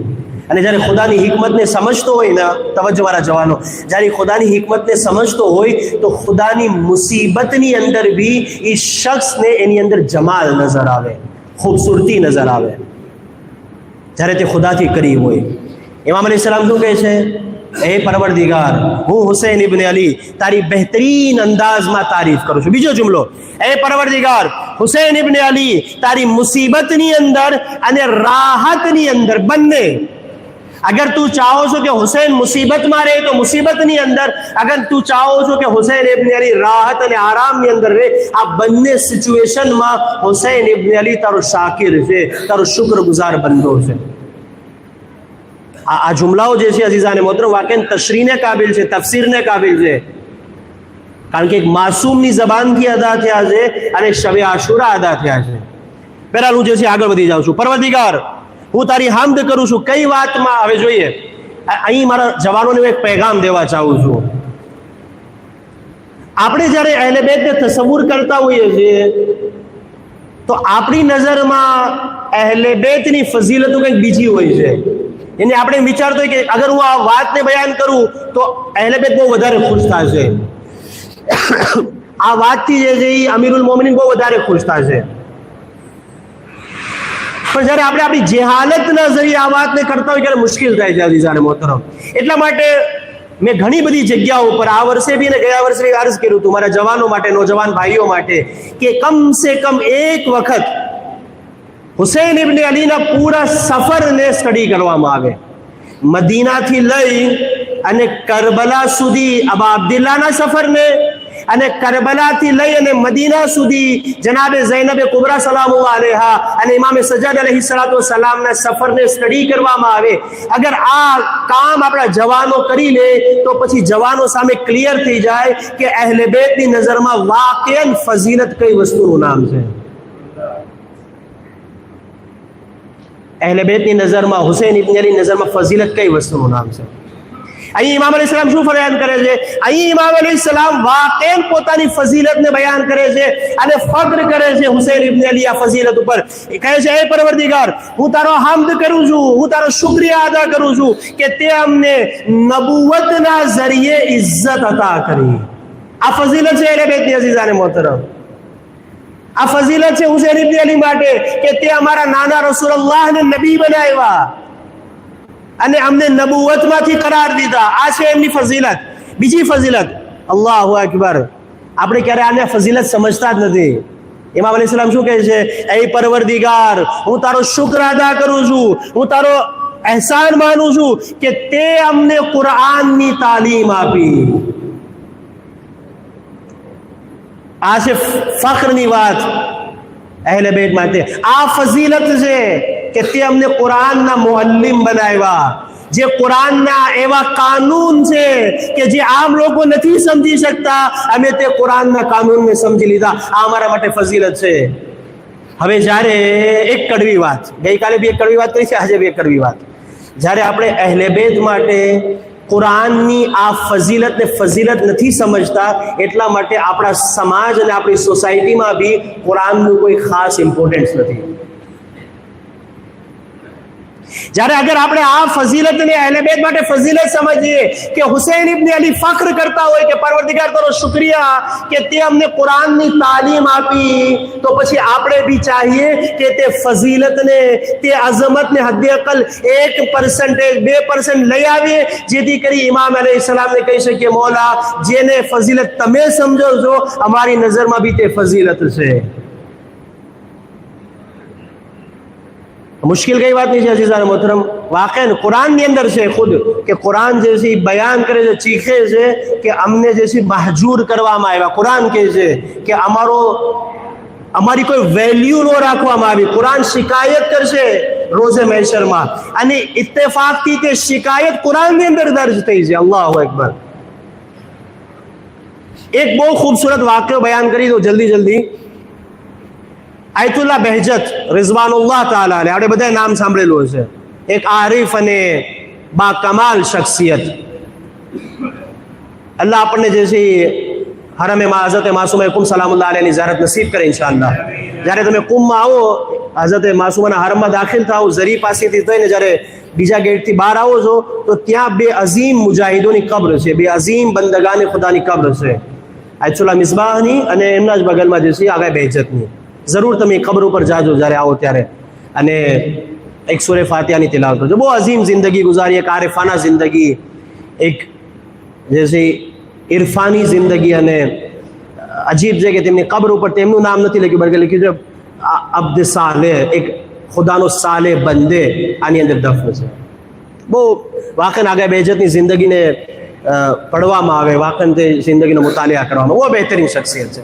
અને જ્યારે ખુદાની હિકમતને સમજતો હોય ને. તવજ્જો મારા જવાનો, જ્યારે ખુદાની હિકમતને સમજતો હોય તો ખુદાની મુસીબતની અંદર બી એ શખ્સને એની અંદર જમાલ નજર આવે, ખૂબસૂરતી નજર આવે, જ્યારે તે ખુદાથી કરીબ હોય. ઇમામ અલી સલામ શું કહે છે? એ પરવરદિગાર, હું હુસૈન ઇબ્ન અલી તારી બહેતરીન અંદાજમાં તારીફ કરું છું. બીજો જુમલો, એ પરવરદિગાર, હુસૈન ઇબ્ન અલી તારી મુસીબતની અંદર અને રાહતની અંદર બંને, અગર તું ચાહો છો કે હુસૈન મુસીબતમાં રહે તો મુસીબતની અંદર, અગર તું ચાહો છો કે હુસૈન ઇબ્ન અલી રાહત અને આરામની અંદર રહે, આ બંને સિચ્યુએશનમાં હુસૈન ઇબ્ન અલી તારો શાકિર છે, તારો શુક્રગુજાર બંદો છે. આ જુમલાઓ જે છે અઝીઝાને મોહતરમ વાકઈ તશરીને કાબિલ છે, તફસીરને કાબિલ છે, કારણ કે એક માસૂમની જબાનથી અદા થયા છે અને શબે આશુરા અદા થયા છે. પહેલા હું જે છે આગળ વધી જાઉં છું. પરવરદિગાર, હું તારી હામદ કરું છું. કઈ વાતમાં? હવે જોઈએ, અહીં મારા જવાનોને એક પૈગામ દેવા ચાહું છું. આપણે જ્યારે અહેલે બેતને તસવ્વુર કરતા હોઈએ છીએ તો આપણી નજરમાં અહેલે બેતની ફઝીલતો કંઈક બીજી હોય છે. એને આપણે વિચારતો હોય કે અગર હું આ વાતને બયાન કરું તો અહેલે બેત બહુ વધારે ખુશ થશે, આ વાતથી જે છે એ અમીરુલ મોમિનીન બહુ વધારે ખુશ થશે. પણ જ્યારે આપણે આપણી જેહાલતના જરીએ આ વાતને કરતા હોય ત્યારે મુશ્કેલ થાય છે અઝીઝાને મોહતરમ. એટલા માટે મેં ઘણી બધી જગ્યાઓ પર આ વર્ષે બી અને ગયા વર્ષે બી અર્ઝ કર્યું હતું મારા જવાનો માટે, નોજવાન ભાઈઓ માટે, કે કમ સે કમ એક વખત હુસૈન ઇબ્ન અલીના પૂરા સફરને સ્ટડી કરવામાં આવે. મદીનાથી લઈ અને કરબલા સુધી અબા અબ્દુલ્લાના સફરને, અને કરબલાથી લઈ અને મદીના સુધી જનાબે ઝૈનબે કુબરા સલામુલ્લાહ અલૈહા અને ઇમામે સજ્જાદ અલૈહિસ્સલાતુ વસ્સલામના સફરને સ્ટડી કરવામાં આવે. અગર આ કામ આપણા જવાનો કરી લે તો પછી જવાનો સામે ક્લિયર થઈ જાય કે અહેલે બેતની નજરમાં વાકઈન ફઝીલત કઈ વસ્તુનું નામ છે. અહેલે બેતની નજરમાં, હુસૈન ઇબ્ન અલીની નજરમાં ફઝીલત કઈ વસ્તુનું નામ છે? અહીં ઇમામ અલી સલામ શું ફરિયાદ કરે છે? અહીં ઇમામ અલી સલામ વાકઈન પોતાની ફઝીલતને બયાન કરે છે અને ફખ્ર કરે છે હુસૈન ઇબ્ન અલી આ ફઝીલત ઉપર. એ કહે છે, એ પરવરદિગાર, હું તારો હામદ કરું છું, હું તારો શુક્રિયા અદા કરું છું કે તે અમને નબુવતના જરીએ ઇજ્જત અતા કરી. આ ફઝીલત છે અહેલે બેતની અઝીઝાને મોહતરમ. આ ફઝીલત છે હુસૈન ઇબ્ન અલી માટે કે તે અમારા નાના રસૂલુલ્લાહને નબી બનાવ્યા અને અમને નબુવતમાંથી કરાર દીધા. આ છે એમની ફઝીલત. બીજી ફઝીલત, અલ્લાહુ અકબર, આપણે ક્યારે આને ફઝીલત સમજતા જ નથી. ઇમામ અલી સલામ શું કહે છે? એ પરવરદિગાર, હું તારો શુક્ર અદા કરું છું, હું તારો અહેસાન માનું છું કે તે અમને કુરાનની તાલીમ આપી. આ છે ફખ્રની વાત અહેલે બેત માટે. આ ફઝીલત છે કે તે અમને કુરાનના મુઅલ્લિમ બનાવ્યા, જે કુરાનના એવા કાનૂન છે કે જે આમ લોકો નથી સમજી શકતા, અમે તે કુરાનના કાનૂનને સમજી લીધા. આ અમારા માટે ફઝીલત છે. હવે જ્યારે એક કડવી વાત, ગઈકાલે બી એક કડવી વાત કરી છે, આજે બી એક કડવી વાત, જ્યારે આપણે અહેલે બેત માટે કુરાનની આ ફઝીલતને ફઝીલત નથી સમજતા, એટલા માટે આપણા સમાજ અને આપણી સોસાયટીમાં બી કુરાનનું કોઈ ખાસ ઇમ્પોર્ટન્સ નથી. જ્યારે અગર આપણે આ ફઝીલતને અહેલે બેત માટે ફઝીલત સમજીએ કે હુસૈન ઇબ્ન અલી ફખ્ર કરતા હોય કે પરવરદિગાર તારો શુક્રિયા કે તે અમને કુરાનની તાલીમ આપી, તો પછી આપણે બી ચાહીએ કે તે ફઝીલતને, તે અઝમતને હદ્દે અકલ 1%, 2% લઈ આવીએ, જેથી કરી ઇમામ અલૈહિસ્સલામને કહી શકીએ, મોલા, જેને ફઝીલત તમે સમજો છો, અમારી નજરમાં બી તે ફઝીલત છે. મુશ્કેલ કઈ વાત નહીં છે અઝીઝાન મોહતરમ. વાકઈન કુરાનની અંદર છે ખુદ કે કુરાન જે છે બયાન કરે છે, ચીખે છે કે અમને જે છે મહજૂર કરવામાં આવ્યા. કુરાન કહે છે કે અમારી કોઈ વેલ્યુ ન રાખવામાં આવી. કુરાન શિકાયત કરશે રોઝે મહેશરમાં અને ઇત્તેફાકથી તે શિકાયત કુરાનની અંદર દર્જ થઈ છે. અલ્લાહુ અકબર. એક બહુ ખૂબસૂરત વાક્ય બયાન કરી દો જલ્દી. આયતુલ્લાહ બહેજત રિઝવાનુલ્લાહ તાલા અલૈહ, આપણે બધાએ નામ સાંભળેલું હશે. એક આરિફ અને બા કમાલ શખ્સિયત. અલ્લાહ આપણને જે છે હરમે હઝરત માસૂમા કુમ સલામુલ્લાહ અલૈહની ઝિયારત નસીબ કરે ઇન્શાઅલ્લાહ. જ્યારે તમે કુમમાં આવો, હઝરત માસૂમાના હરમમાં દાખિલ થાઓ, ઝરી પાસેથી થઈને જ્યારે બીજા ગેટથી બહાર આવો છો તો ત્યાં બે અઝીમ મુજાહિદોની કબ્ર છે, બે અઝીમ બંદગાને ખુદાની કબ્ર છે, આયતુલ્લાહ મિસબાહની અને એમના જ બગલમાં જે છે આગા બહેજતની. જરૂર તમે કબ્ર ઉપર જાજો જ્યારે આવો ત્યારે, અને એક સૂરે ફાતિહાની તિલાવત કરજો. બહુ અઝીમ જિંદગી ગુજારી, એક આરિફાના જિંદગી, એક જે છે ઇરફાની જિંદગી. અને અજીબ છે કે તેમની કબ્ર ઉપર તેમનું નામ નથી લખ્યું, બલકે લખ્યું છે અબ્દ સાલેહ, એક ખુદાનો સાલેહ બંદે આની અંદર દફન છે. બહુ વાકન આગા બહેજતની જિંદગીને પઢવામાં આવે, વાકન તે જિંદગીનો મુતાલિયા કરવામાં, બહુ બહેતરીન શખ્સિયત છે.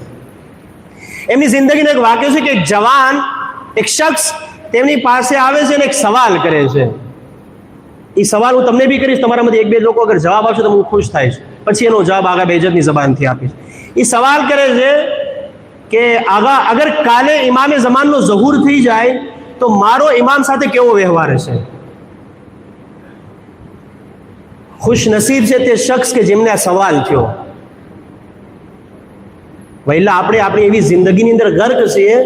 એમની જિંદગીનો એક વાક્ય છે કે એક જવાન, એક શખ્સ તેમની પાસે આવે છે અને એક સવાલ કરે છે. એ સવાલ હું તમને બી કરીશ, તમારામાંથી એક બે લોકો અગર જવાબ આપશો તો હું ખુશ થઈશ, પછી એનો જવાબ આગા બહેજતની જબાનથી આપીશ. એ સવાલ કરે છે કે આગા, અગર કાલે ઇમામે ઝમાનનો ઝહૂર થઈ જાય તો મારો ઇમામ સાથે કેવો વ્યવહાર હશે? ખુશ નસીબ છે તે શખ્સ કે જેમને આ સવાલ થયો. વહેલા આપણે આપણી એવી જિંદગીની અંદર ગર્ક છીએ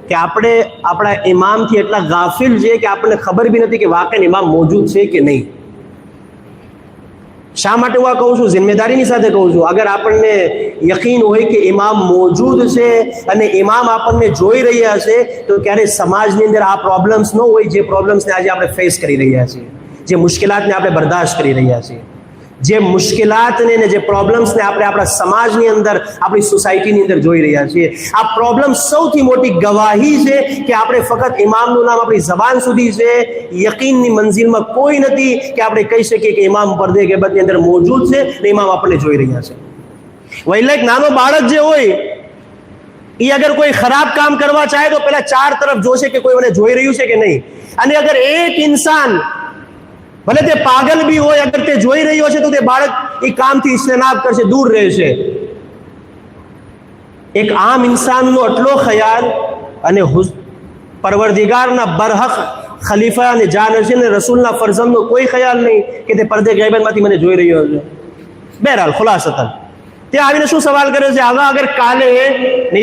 કે આપણે આપણા ઇમામથી એટલા ગાફિલ છીએ કે આપણને ખબર બી નથી કે વાકઈ ઇમામ મોજૂદ છે કે નહીં. શા માટે હું આ કહું છું? જિમ્મેદારીની સાથે કહું છું. અગર આપણને યકીન હોય કે ઇમામ મોજૂદ છે અને ઇમામ આપણને જોઈ રહ્યા છે તો ક્યારે સમાજની અંદર આ પ્રોબ્લેમ્સ ન હોય જે પ્રોબ્લેમ્સને આજે આપણે ફેસ કરી રહ્યા છીએ, જે મુશ્કેલાતને આપણે બરદાશ્ત કરી રહ્યા છીએ, જે મુશ્કેલાતને ને જે પ્રોબ્લેમ્સને આપણે આપણા સમાજની અંદર, આપણી સોસાયટીની અંદર જોઈ રહ્યા છીએ. આ પ્રોબ્લેમ સૌથી મોટી ગવાહી છે કે આપણે ફક્ત ઇમામનું નામ આપણી જબાન સુધી છે, યકીનની મંઝિલમાં કોઈ નથી કે આપણે કહી શકીએ કે ઇમામ પડદે ગેબતની અંદર મોજૂદ છે ને ઇમામ આપણને જોઈ રહ્યા છે. વહેલા એક નાનો બાળક જે હોય એ અગર કોઈ ખરાબ કામ કરવા ચાહે તો પહેલા ચાર તરફ જોશે કે કોઈ મને જોઈ રહ્યું છે કે નહીં. અને અગર એક ઇન્સાન, ભલે તે પાગલ બી હોય, અગર તે જોઈ રહ્યો છે તો તે બાળક એ કામથી ઇજ્તનાબ કરશે, દૂર રહેશે. એક આમ ઇન્સાનનો આટલો ખ્યાલ અને પરવરદિગારના બરહક ખલીફા અને જાનશીન અને રસૂલના ફરઝંદનો કોઈ ખ્યાલ નહીં કે તે પડદે ગૈબતમાંથી મને જોઈ રહ્યો છે. બહેરહાલ ખુલાસતન તે આવીને શું સવાલ કરે છે? અગર કાલે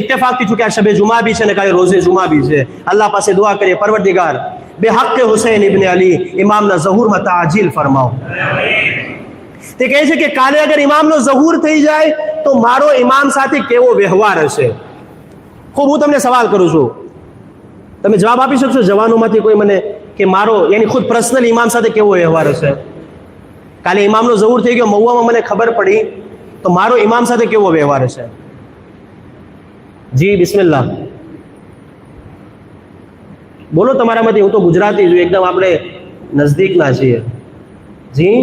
ઇત્તેફાકથી ચૂક્યા શબે જુમા બી છે ને કાલે રોઝે જુમા બી છે, અલ્લાહ પાસે દુઆ કરીએ, પરવરદિગાર બેહક હુસૈન ઇબ્ન અલી ઇમામના ઝહૂરમાં તાજીલ ફરમાવો. તે કહે છે કે કાલે અગર ઇમામનો ઝહૂર થઈ જાય તો મારો ઇમામ સાથે કેવો વ્યવહાર હશે? ખૂબ હું તમને સવાલ કરું છું, તમે જવાબ આપી શકશો જવાનોમાંથી કોઈ મને કે મારો યાની ખુદ પર્સનલ ઇમામ સાથે કેવો વ્યવહાર હશે? કાલે ઇમામનો ઝહૂર થઈ ગયો, મહુવામાં મને ખબર પડી, તો મારો ઇમામ સાથે કેવો વ્યવહાર હશે? જી બિસ્મિલ્લાહ, બોલો તમારામાંથી. હું તો ગુજરાતી છું, એકદમ આપણે નજદીકના છીએ. જી,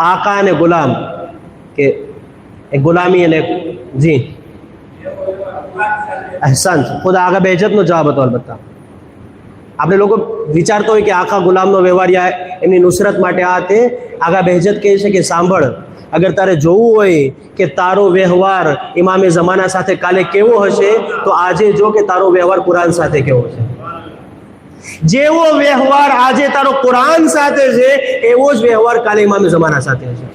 આકા અને ગુલામ, કે એક ગુલામી અને જી અહેસાન. ખુદ આગા બહેજતનો જવાબ હતો. અલબત્તા આપણે લોકો વિચારતો હોય કે આખા ગુલામનો વ્યવહાર યા એમની નુસરત માટે આ તે. આગા બહેજત કહે છે કે સાંભળ, અગર તારે જોવું હોય કે તારો વ્યવહાર ઇમામે ઝમાના સાથે કાલે કેવો હશે તો આજે જો કે તારો વ્યવહાર કુરાન સાથે કેવો છે. જેવો વ્યવહાર આજે તારો કુરાન સાથે છે એવો જ વ્યવહાર કાલે ઇમામે ઝમાના સાથે હશે.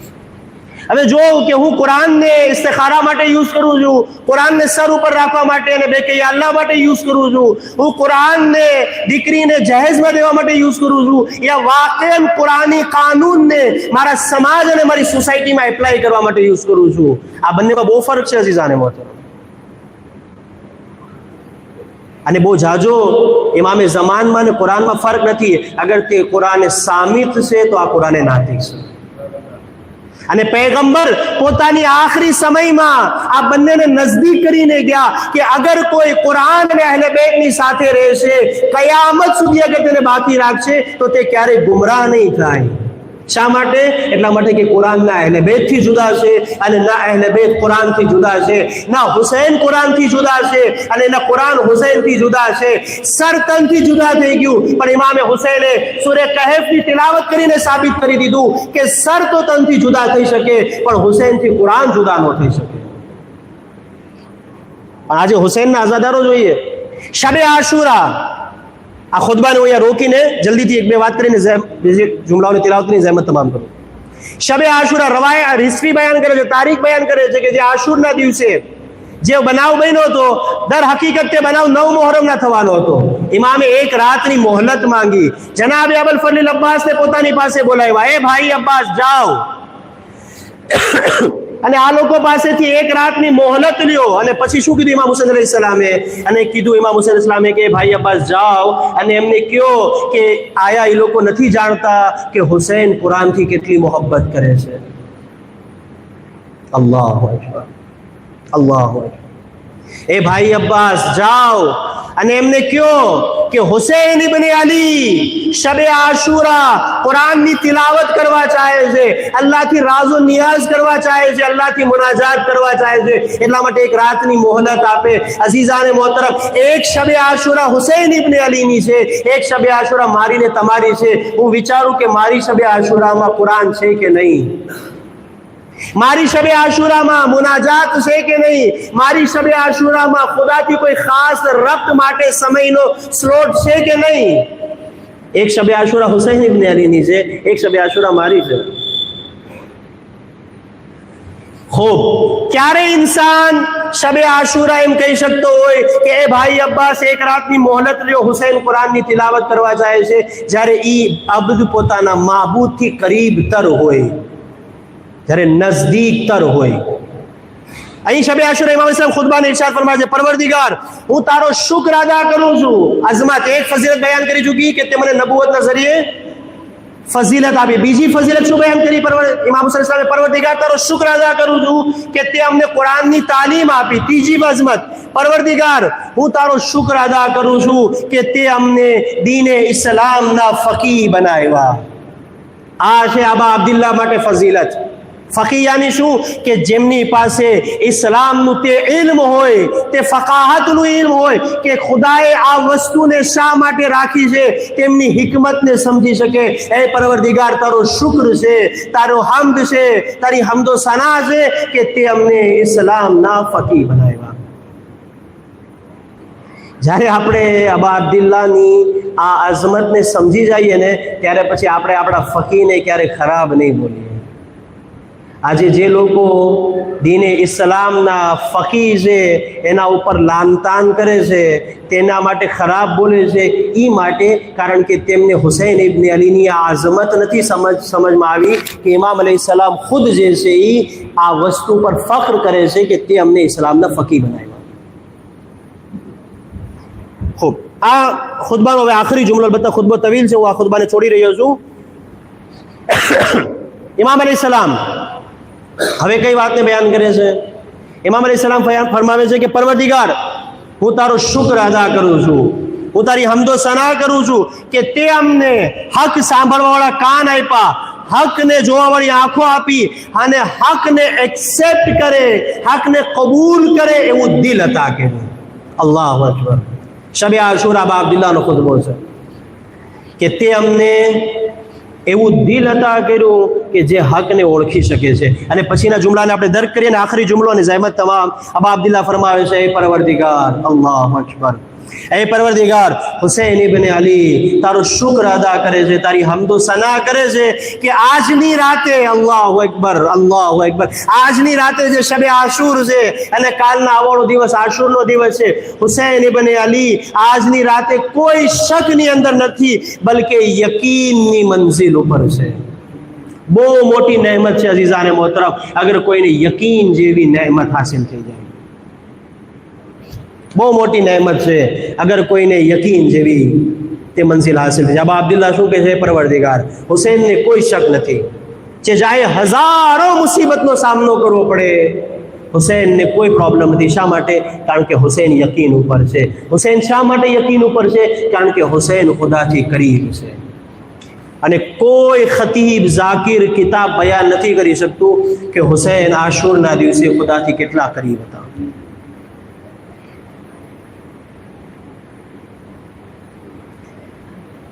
હવે જો કે હું કુરાનને ઇસ્તિખારા માટે યુઝ કરું છું, કુરાનને સર ઉપર રાખવા માટે અને બેકઈ અલ્લાહ માટે યુઝ કરું છું, હું કુરાનને દીકરીને જહેજમાં દેવા માટે યુઝ કરું છું, યા વાકઈન કુરાની કાનૂનને મારા સમાજ અને મારી સોસાયટીમાં એપ્લાય કરવા માટે યુઝ કરું છું, આ બંનેમાં બહુ ફરક છે અઝીઝાને મોહતરમ. અને બહુ જાજો ઇમામે ઝમાનમાં અને કુરાનમાં ફરક નથી. અગર તે કુરાને સામિત છે તો આ કુરાને નાતિક છે. અને પૈગંબર પોતાની આખરી સમયમાં આ બંનેને નજદીક કરીને ગયા કે અગર કોઈ કુરાન અને અહલે બેતની સાથે રહેશે, કયામત સુધી અગર તેને બાકી રાખશે તો તે ક્યારેય ગુમરાહ નહીં થાય. શા માટે? એટલા માટે કે કુરાનના અહેલે બેતથી જુદા છે અને ના અહેલે બેત કુરાનથી જુદા છે, ના હુસૈન કુરાનથી જુદા છે અને ના કુરાન હુસૈનથી જુદા છે. સરતનથી જુદા થઈ ગયું, પણ ઇમામે હુસૈને સૂરે કહેફની તિલાવત કરીને સાબિત કરી દીધું કે સર તો તનથી જુદા થઈ શકે પણ હુસૈનથી કુરાન જુદા ન થઈ શકે. આજે હુસૈનના અઝાદારો જોઈએ. શબે આશુરા, આ ખુતબાને હું અહીંયા રોકીને જલ્દીથી એક બે વાત કરીને બીજી જુમલાઓની તિલાવતની જહેમત તમામ કરું. શબે આશુરા રવાયત હિસ્ટ્રી બયાન કરે છે, તારીખ બયાન કરે છે કે જે આશુરના દિવસે જે બનાવ બન્યો હતો, દર હકીકત તે બનાવ 9 મુહર્રમના થવાનો હતો. ઇમામે એક રાતની મોહલત માંગી. જનાબ અબુલ ફઝલ અબ્બાસને પોતાની પાસે બોલાવ્યા. એ ભાઈ અબ્બાસ જાઓ અને આ લોકો પાસેથી એક રાતની મોહલત લ્યો. અને પછી શું કીધું ઇમામ હુસૈન અલૈહિસ સલામે? અને કીધું ઇમામ હુસૈન અલૈહિસ સલામે કે ભાઈ અબ્બાસ જાઓ અને એમને કહો કે આયા એ લોકો નથી જાણતા કે હુસૈન કુરાનથી કેટલી મોહબ્બત કરે છે. અલ્લાહુ અકબર, અલ્લાહુ અકબર. એ ભાઈ અબ્બાસ જાઓ અને એમને કહો કે હુસૈન ઇબ્ન અલી શબે આશુરા કુરાનની તિલાવત કરવા ચાહે છે, અલ્લાહથી રાઝો નિયાઝ કરવા ચાહે છે, અલ્લાહથી મુનાજાત કરવા ચાહે છે, એટલા માટે એક રાતની મોહલત આપે. અઝીઝાને મોહતરમ, એક શબે આશુરા હુસૈન ઇબ્ન અલીની છે, એક શબે આશુરા મારી ને તમારી છે. હું વિચારું કે મારી શબે આશુરામાં કુરાન છે કે નહીં, મારી શબે આશુરામાં મુનાજાત છે કે નહીં, મારી શબે આશુરામાં ખુદાથી કોઈ ખાસ રબ્ત માટે સમયનો સ્લોટ છે કે નહીં. એક શબે આશુરા હુસૈન ઇબ્ન અલીની છે, એક શબે આશુરા મારી છે. ખૂબ ક્યારે ઇન્સાન શબે આશુરા એમ કહી શકતો હોય કે એ ભાઈ અબ્બાસ એક રાતની મોહલત લ્યો, હુસૈન કુરાનની તિલાવત કરવા જાય છે, જ્યારે ઈ અબ્દ પોતાના માબૂદથી કરીબ તર હોય, જ્યારે નજદીક તર હોય. અહીં શબે આશુરા ઇમામ ઇસ્લામ ખુતબાને ઇરશાદ ફરમાવે છે, પરવરદિગાર હું તારો શુક્ર અદા કરું છું. અઝમત એક ફઝીલત બયાન કરી ચૂકી કે તે મને નબુવતના ઝરીએ ફઝીલત આપી. બીજી ફઝીલત શું બયાન કરી ઇમામ હુસૈન ઇસ્લામે? પરવરદિગાર તારો શુક્ર અદા કરું છું કે તે અમને કુરાનની તાલીમ આપી. ત્રીજી અઝમત, પરવરદિગાર હું તારો શુક્ર અદા કરું છું કે તે અમને દીને ઇસ્લામના ફકીહ બનાવ્યા. આ છે આબા અબ્દુલ્લાહ માટે ફઝીલત. ફકી યાની શું? કે જેમની પાસે ઇસ્લામનું તે ઇલ્મ હોય, તે ફકાહતનું ઇલ્મ હોય કે ખુદાએ આ વસ્તુને શા માટે રાખી છે, તેમની હિકમતને સમજી શકે. એ પરવરદિગાર તારો શુક્ર છે, તારો હમ્દ છે, તારી હમ્દો સના છે કે તે અમને ઇસ્લામના ફકી બનાવ્યા. જ્યારે આપણે અબા અબ્દુલ્લાહની આ અઝમતને સમજી જઈએ ને, ત્યારે પછી આપણે આપણા ફકીને ક્યારે ખરાબ નહીં બોલીએ. આજે જે લોકો દીને ઇસ્લામના ફકી છે એના ઉપર લાનતાન કરે છે, તેના માટે ખરાબ બોલે છે, એ માટે કારણ કે તેમને હુસૈન ઇબ્ન અલીની આ અઝમત નથી સમજમાં આવી કે ઇમામ અલૈહિસ્સલામ ખુદ જે છે એ આ વસ્તુ પર ફખ્ર કરે છે કે તે અમને ઇસ્લામના ફકી બનાવ્યા. ખૂબ આ ખુતબાનો હવે આખરી જુમલો, બધા ખુતબો તવીલ છે, હું આ ખુતબાને છોડી રહ્યો છું. ઇમામ અલૈહિસ્સલામ હવે કઈ વાતને બયાન કરે છે? ઇમામ અલૈહિસ્સલામ ફરમાવે છે કે પરવરદિગાર હું તારો શુક્ર અદા કરું છું, હું તારી હમદો સના કરું છું કે તે અમને હક સાંભળવાવાળા કાન આપ્યા, હકને જોવાવાળી આંખો આપી અને હકને એક્સેપ્ટ કરે, હકને કબૂલ કરે એવું દિલ અતા કર્યું. અલ્લાહુ અકબર. શબે આશુરા અબા અબ્દુલ્લાહનો ખુતબો છે કે તે અમને એવું દિલ અતા કર્યું કે જે હકને ઓળખી શકે છે. અને પછીના જુમલાને આપણે દર્ક કરીએ અને આખરી જુમલો અને જહેમત તમામ અબા અબ્દુલ્લાહ ફરમાવે છે, એ પરવરદિગાર, અલ્લાહુ અકબર, એ પરવરદિગાર હુસૈન ઇબ્ન અલી તારો શુક્ર અદા કરે છે, તારી હમદો સના કરે છે કે આજની રાતે, અલ્લાહુ અકબર, અલ્લાહુ અકબર, આજની રાતે જે શબે આશુર છે અને કાલના આવડો દિવસ આશુરનો દિવસ છે, હુસૈન ઇબ્ન અલી આજની રાતે કોઈ શકની અંદર નથી બલકે યકીનની મંઝિલ ઉપર છે. બહુ મોટી નહેમત છે અઝીઝાને મોહતરમ, અગર કોઈને યકીન જેવી નહેમત હાસિલ થઈ જાય. બહુ મોટી નહેમત છે અગર કોઈને યકીન જેવી તે મંઝિલ હાસિલ થઈ જાય. અબા અબ્દુલ્લાહ શું કહે છે? પરવરદિગાર હુસૈનને કોઈ શક નથી, જે ચાહે હજારો મુસીબતનો સામનો કરવો પડે, હુસૈનને કોઈ પ્રોબ્લેમ નથી. શા માટે? કારણ કે હુસૈન યકીન ઉપર છે. હુસૈન શા માટે યકીન ઉપર છે? કારણ કે હુસૈન ખુદાથી કરીબ છે. અને કોઈ ખતીબ ઝાકિર કિતાબ બયાન નથી કરી શકતું કે હુસૈન આશુરના દિવસે ખુદાથી કેટલા કરીબ હતા.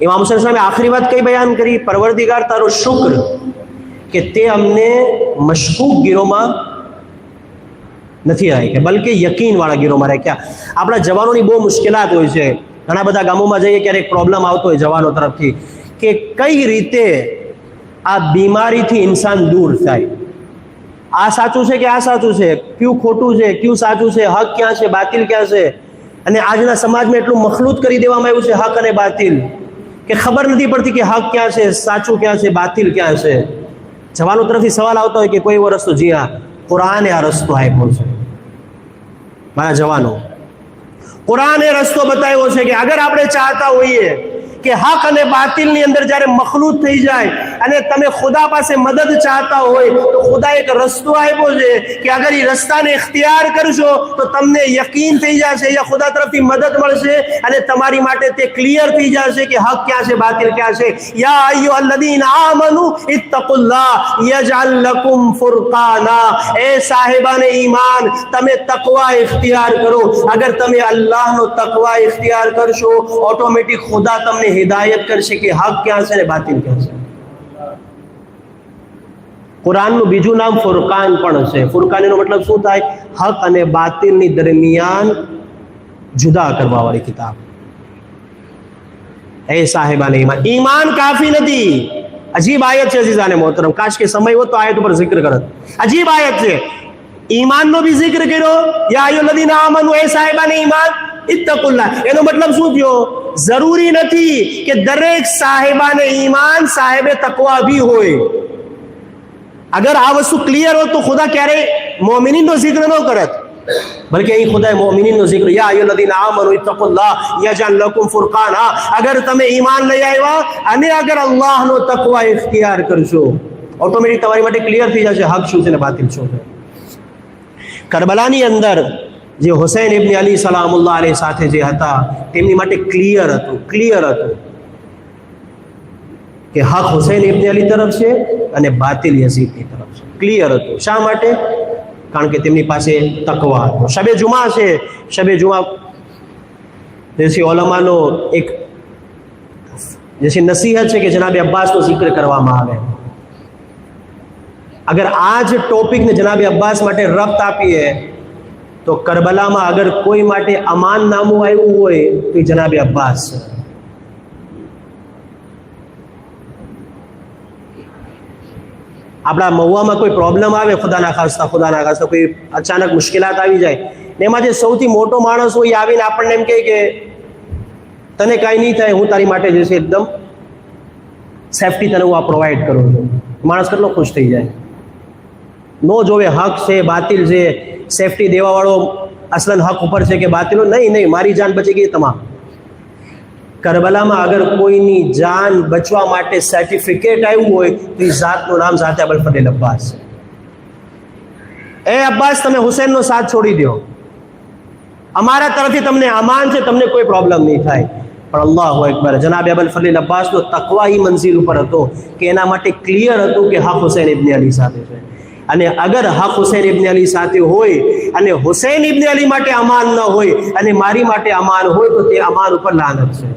ઇમામ હુસૈન સાહેબે આખરી વાત કઈ બયાન કરી? પરવરદિગાર તારો શુક્ર કે તે અમને મશકૂક ગીરોમાં નથી રાખ્યા, બલકે યકીન વાળા ગીરોમાં રાખ્યા. આપણા જવાનોની બહુ મુશ્કેલાત હોય છે. ઘણા બધા ગામોમાં જઈએ ક્યારેક પ્રોબ્લેમ આવતો હોય જવાનો તરફથી કે કઈ રીતે આ બીમારીથી ઇન્સાન દૂર થાય. આ સાચું છે કે આ સાચું છે, ક્યું ખોટું છે, ક્યું સાચું છે, હક ક્યાં છે, બાતિલ ક્યાં છે. અને આજના સમાજમાં એટલું મખલૂત કરી દેવામાં આવ્યું છે હક અને બાતિલ કે ખબર નથી પડતી કે હક ક્યાં છે, સાચું ક્યાં છે, બાતિલ ક્યાં છે. જવાનો તરફથી સવાલ આવતો હોય કે કોઈ એવો રસ્તો? જી હા, કુરાને આ રસ્તો આપ્યો છે. મારા જવાનો, કુરાને રસ્તો બતાવ્યો છે કે અગર આપણે ચાહતા હોઈએ કે હક અને બાતિલની અંદર જ્યારે મખલૂત થઈ જાય અને તમે ખુદા પાસે મદદ ચાહતા હોય તો ખુદા એક રસ્તો આપ્યો છે કે અગર એ રસ્તાને ઇખ્તિયાર કરશો તો તમને યકીન થઈ જશે, યા ખુદા તરફથી મદદ મળશે અને તમારી માટે તે ક્લિયર થઈ જશે કે હક ક્યાં છે, બાતિલ ક્યાં છે. યા અય્યુહલ્લઝીના આમનુ ઇત્તકુલ્લાહ યજઅલ લકુમ ફુરકાના. એ સાહેબાને ઈમાન, તમે તકવા ઇખ્તિયાર કરો. અગર તમે અલ્લાહનો તકવા ઇખ્તિયાર કરશો ઓટોમેટિક ખુદા તમને હિદાયત કરશે કે હક ક્યાં છે ને બાતિલ ક્યાં છે. કુરાનનું બીજું નામ ફુરકાન પણ છે. ફુરકાનનો મતલબ શું થાય? હક અને બાતિલની દરમિયાન જુદા કરવા વાળી કિતાબ. એ સાહેબાને ઈમાન, ઈમાન કાફી નથી. અજીબ આયત છે અઝીઝાને મોહતરમ, કાશ કે સમય હોત તો આયત ઉપર જિક્ર કરત. અજીબ આયત છે. ઈમાનનો બી જિક્ર કર્યો, યા અય્યુહલ્લઝીના આમનુ, એ સાહેબાને ઈમાન ઇત્તકુલ્લાહ. એનો મતલબ શું થયો? જરૂરી નથી કે દરેક સાહેબાને ઈમાન સાહેબે તકવા ભી હોય. અગર આ વસ્તુ ક્લિયર હોત તો ખુદા ક્યારે મોમિનીનનો જિક્ર ન કરત, બલકે અહીં ખુદાએ મોમિનીનનો જિક્ર, યા અય્યુહલ્લઝીના આમનુ ઇત્તકુલ્લાહ યજઅલ લકુમ ફુરકાના. અગર તમે ઈમાન લઈ આવ્યા અને અગર અલ્લાહનો તકવા ઇખ્તિયાર કરશો ઓટોમેટિક તમારી માટે ક્લિયર થઈ જશે હક શું છે ને બાતિલ શું છે. કરબલાની અંદર જે હુસૈન ઇબ્ન અલી સલામુલ્લાહ અલૈહ સાથે જે હતા તેમની માટે ક્લિયર હતું કે હક હુસૈન ઇબ્ન અલી તરફ છે અને બાતિલ યઝીદની તરફ છે. ક્લિયર હતું. શા માટે? કારણ કે તેમની પાસે તકવા હતો. શબે જુમા છે, શબે જુમા જૈસી ઓલમાનો એક જૈસી નસીહત છે કે જનાબે અબ્બાસનો જિક્ર કરવામાં આવે. અગર આ જ ટોપિકને જનાબે અબ્બાસ માટે રબ્ત આપીએ તો કરબલામાં અગર કોઈ માટે અમાન નામું આવ્યું હોય તો એ જનાબે અબ્બાસ છે. આપણા મહુવામાં કોઈ પ્રોબ્લેમ આવે, ખુદાના ખાસ્તા કોઈ અચાનક મુશ્કેલાત આવી જાય ને એમાં જે સૌથી મોટો માણસ હોય એ આવીને આપણને એમ કહે કે તને કાંઈ નહીં થાય, હું તારી માટે જે છે એકદમ સેફટી તને હું આ પ્રોવાઈડ કરું છું. માણસ કેટલો ખુશ થઈ જાય. નો જોવે હક છે બાતિલ છે, સેફટી દેવાવાળો અસલન હક ઉપર છે કે બાતિલો, નહીં, મારી જાન બચી ગઈ તમામ. કરબલામાં અગર કોઈની જાન બચવા માટે સર્ટિફિકેટ આવ્યું હોય તો એ જાતનું નામ ઝાતે અબુલ ફઝલ અબ્બાસ છે. એ અબ્બાસ, તમે હુસૈનનો સાથ છોડી દો, અમારા તરફથી તમને અમાન છે, તમને કોઈ પ્રોબ્લેમ નહીં થાય. પણ અલ્લાહુ અકબર, જનાબે અબુલ ફઝલ અબ્બાસનો તકવા એ મંઝિલ ઉપર હતો કે એના માટે ક્લિયર હતું કે હક હુસૈન ઇબ્ન અલી સાથે છે. અને અગર હક હુસૈન ઇબ્ન અલી સાથે હોય અને હુસૈન ઇબ્ન અલી માટે અમાન ન હોય અને મારી માટે અમાન હોય તો તે અમાન ઉપર લાનત છે.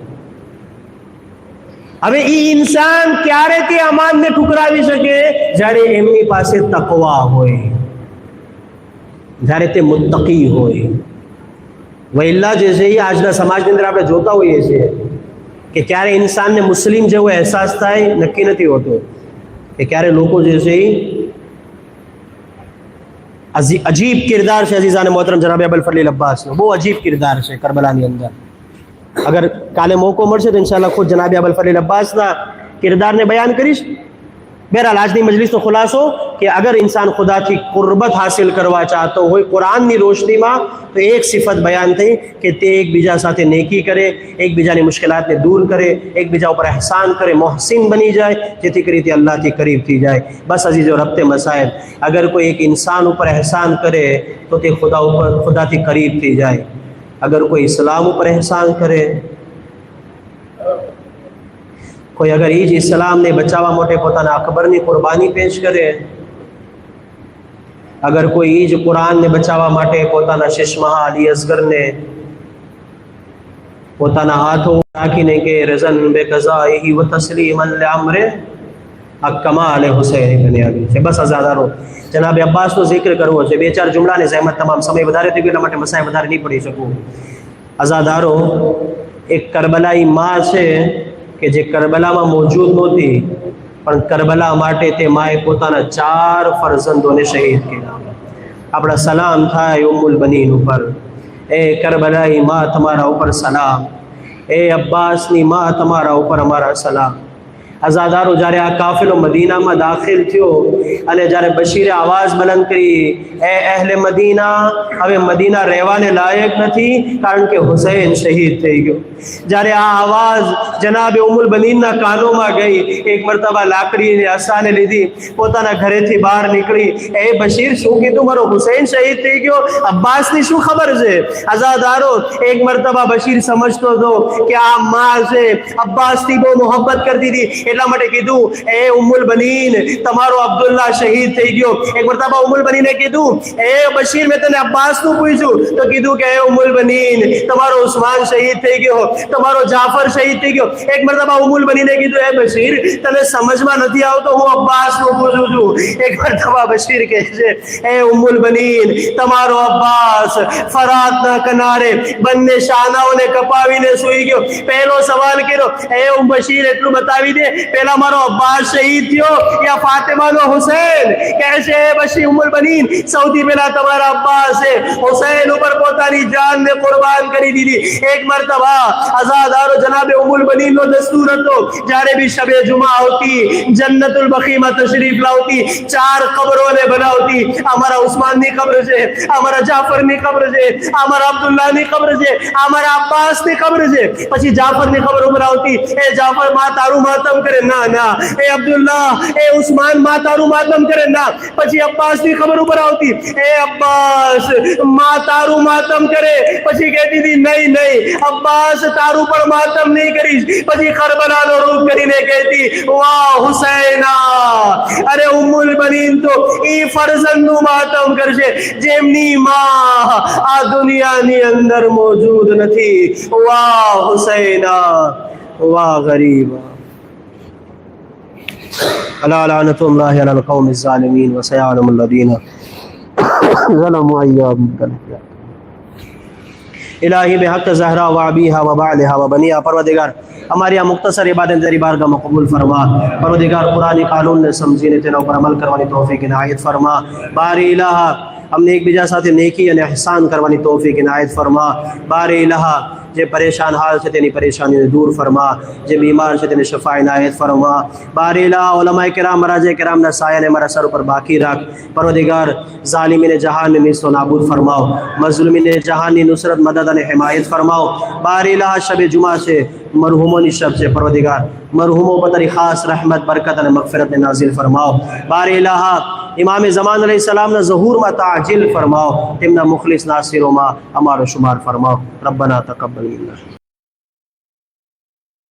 હવે એ ઇન્સાન ક્યારે તે અમાનને ઠુકરાવી શકે? જ્યારે એમની પાસે તકવા હોય, જ્યારે તે મુત્તકી હોય. વૈલા જે છે એ આજના સમાજની અંદર આપણે જોતા હોઈએ છીએ કે ક્યારે ઇન્સાનને મુસ્લિમ જેવો અહેસાસ થાય નક્કી નથી હોતો, કે ક્યારે લોકો જે છે એ અજીબ કિરદાર છે. અઝીઝાને મોહતરમ જનાબે અબુલ ફઝલ અબ્બાસનો બહુ અજીબ કિરદાર છે કરબલાની અંદર. અગર કાલે મોકો મળશે તો ઇન્શાઅલ્લાહ ખુદ જનાબે અબુલ ફઝલ અબ્બાસના કિરદારને બયાન કરીશ. બહેરહાલ આજની મજલિસનો ખુલાસો કે અગર ઇન્સાન ખુદાથી કુરબત હાસિલ કરવા ચાહતો હોય કુરાનની રોશનીમાં તો એક સિફત બયાન થઈ કે તે એકબીજા સાથે નેકી કરે, એકબીજાની મુશ્કેલાતને દૂર કરે, એકબીજા ઉપર અહેસાન કરે, મોહસિન બની જાય, જેથી કરી તે અલ્લાહથી કરીબ થઈ જાય. બસ અઝીઝો રબ્તે મસાઇલ, અગર કોઈ એક ઇન્સાન ઉપર અહેસાન કરે તો તે ખુદાથી કરીબ થઈ જાય. અગર કોઈ ઇસ્લામ ઉપર અહેસાન કરે, કોઈ અગર એ જ ઇસ્લામને બચાવવા માટે પોતાના અકબરની કુરબાની પેશ કરે, અગર કોઈ એ જ કુરાનને બચાવવા માટે પોતાના શિશમહા અલી અસગરને પોતાના હાથો રાખીને કે રઝન બે કઝાઇહી વ તસ્લીમન લિઅમ્રે અકમાલ હુસૈન ઇબ્ન અલી છે. બસ અઝાદારો, જનાબ અબ્બાસનો જિક્ર કરવો છે. બે ચાર જુમલાની જહેમત તમામ, સમય વધારે થઈ ગયો એટલા માટે મસાય વધારે નહીં પડી શકું. અઝાદારો, એક કરબલાઈ માં છે કે જે કરબલામાં મોજૂદ નહોતી, પણ કરબલા માટે તે માએ પોતાના 4 ફરઝંદોને શહીદ કર્યા. આપણા સલામ થાય ઉમ્મુલ બનીન ઉપર. એ કરબલાઈ માં તમારા ઉપર સલામ, એ અબ્બાસની માં તમારા ઉપર અમારા સલામ. આઝાદારો, જ્યારે આ કાફિલો મદીનામાં દાખિલ થયો અને જ્યારે બશીરે આવાજ બલંદ કરી, એ અહેલે મદીના, હવે મદીના રહેવાને લાયક નથી કારણ કે હુસૈન શહીદ થઈ ગયો. જ્યારે આ આવાજ જનાબે ઉમ્મુલ બનીનના કાનોમાં ગઈ, એક મરતબા લાકડીને અસાને લીધી, પોતાના ઘરેથી બહાર નીકળી, એ બશીર શું કીધું? મારો હુસૈન શહીદ થઈ ગયો, અબ્બાસની શું ખબર છે? આઝાદારો, એક મરતબા બશીર સમજતો હતો કે આ માં છે, અબ્બાસથી બહુ મોહબ્બત કરતી હતી, એટલા માટે કીધું, એ ઉમ્મુલ બનીન, તમારો અબ્દુલ્લા શહીદ થઈ ગયો. એક મરતબા ઉમ્મુલ બનીને કીધું, એ બશીર, મેં તને અબ્બાસનું પૂછ્યું તો કીધું કે એ ઉમ્મુલ બનીન, તમારો ઉસ્માન શહીદ થઈ ગયો, તમારો જાફર શહીદ થઈ ગયો. એક મરતબા ઉમ્મુલ બનીને કીધું, એ બશીર, તને સમજમાં નથી આવતો, હું અબ્બાસનું પૂછું છું. એક મરતબા બશીર કહે છે, એ ઉમ્મુલ બનીન, તમારો અબ્બાસ ફરાતના કિનારે બંને શાનાઓને કપાવીને સૂઈ ગયો. પહેલો સવાલ કર્યો, એ બશીર, એટલું બતાવી દે, પહેલા મારો અબ્બાસ શહીદ થયો યા ફાતિમાનો હુસૈન? કહે છે, બશીર, ઉમ્મુલ બનીન, સૌથી પહેલા તમારા અબ્બાસે હુસૈન ઉપર પોતાની જાનને કુરબાન કરી દીધી. એક મરતબા આઝાદારો, જનાબે ઉમ્મુલ બનીનનો દસ્તુર હતો, જ્યારે બી શબે જુમા આવતી, જન્નતુલ બખીમાં તશરીફ લાવતી, 4 કબરોને બનાવતી. અમારા ઉસ્માનની કબ્ર છે, અમારા જાફરની કબ્ર છે, અમારા અબ્દુલ્લાહની કબ્ર છે, અમારા અબ્બાસની કબ્ર છે. પછી જાફરની કબ્ર ઉપર આવતી, એ જાફર, માં તારું માતમ કરે, ના ના. એ અબ્દુલ્લાહ, એ ઉસ્માન, માં તારું માતમ કરે, ના. પછી અબ્બાસની ખબર ઉપર આવતી, એ અબ્બાસ, માં તારું માતમ કરે. પછી કહેતી હતી, નહીં નહીં અબ્બાસ, તારું પણ માતમ નહીં કરીશ. પછી કરબલાનો રૂપ કરીને કહેતી, વાહ હુસૈના, અરે ઉમ્મુલ બનીન તો ઈ ફરઝંદનું માતમ કરશે જેમની માં આ દુનિયાની અંદર મોજૂદ નથી. વાહ હુસૈના, વાહ ગરીબા. ألا لعنة الله على القوم الظالمين وسيعلم الذين ظلموا أيام القيامة. इलाही बेहक ज़हरा व अबीहा व बालिहा व बनिया, परवदिगार हमारी आ मुख्तसर इबादत तेरी बारगाह में कबूल फरमा. परवदिगार कुरानी कानून ने समझीने तेना ऊपर अमल करवानी तौफीक इनायत फरमा. बारी इलाहा, हमने एक बीजा साथे नेकी અને ihसान કરવાની તૌફીક ઇનાયત ફરમા. બારે ઇલાહા, જે પરેશાન હાલ છે તેની પરેશાનીને દૂર ફરમા, જે બીમાર છે તેને શફા ઇનાયત ફરમા. બારે ઇલાહા, ઉલમાએ કિરામ, મરાજે કિરામના સાયાને અમારા સર ઉપર બાકી રાખ. પરવદિગાર, ઝાલિમીને જહાનને નીસ્તો નાબૂદ ફરમાઓ, મઝલુમીને જહાનની નુસરત, મદદ અને હિમાયત ફરમાઓ. બારે ઇલાહા, શબે જુમા છે, મરહુમોની શબ છે. પરવદિગાર, મરહુમો પર તારી ખાસ रहमत, बरकत અને મગફિરતને નાઝિલ ફરમાઓ. બારે ઇલાહા, इमाम ज़मान अलैहिस्सलामના ઝહૂરમાં તાજીલ ફરમાઓ, તેમના મુખલિસ નાસિરોમાં અમારો શુમાર ફરમાઓ. રબ્બના તકબ્બલ મિન્ના.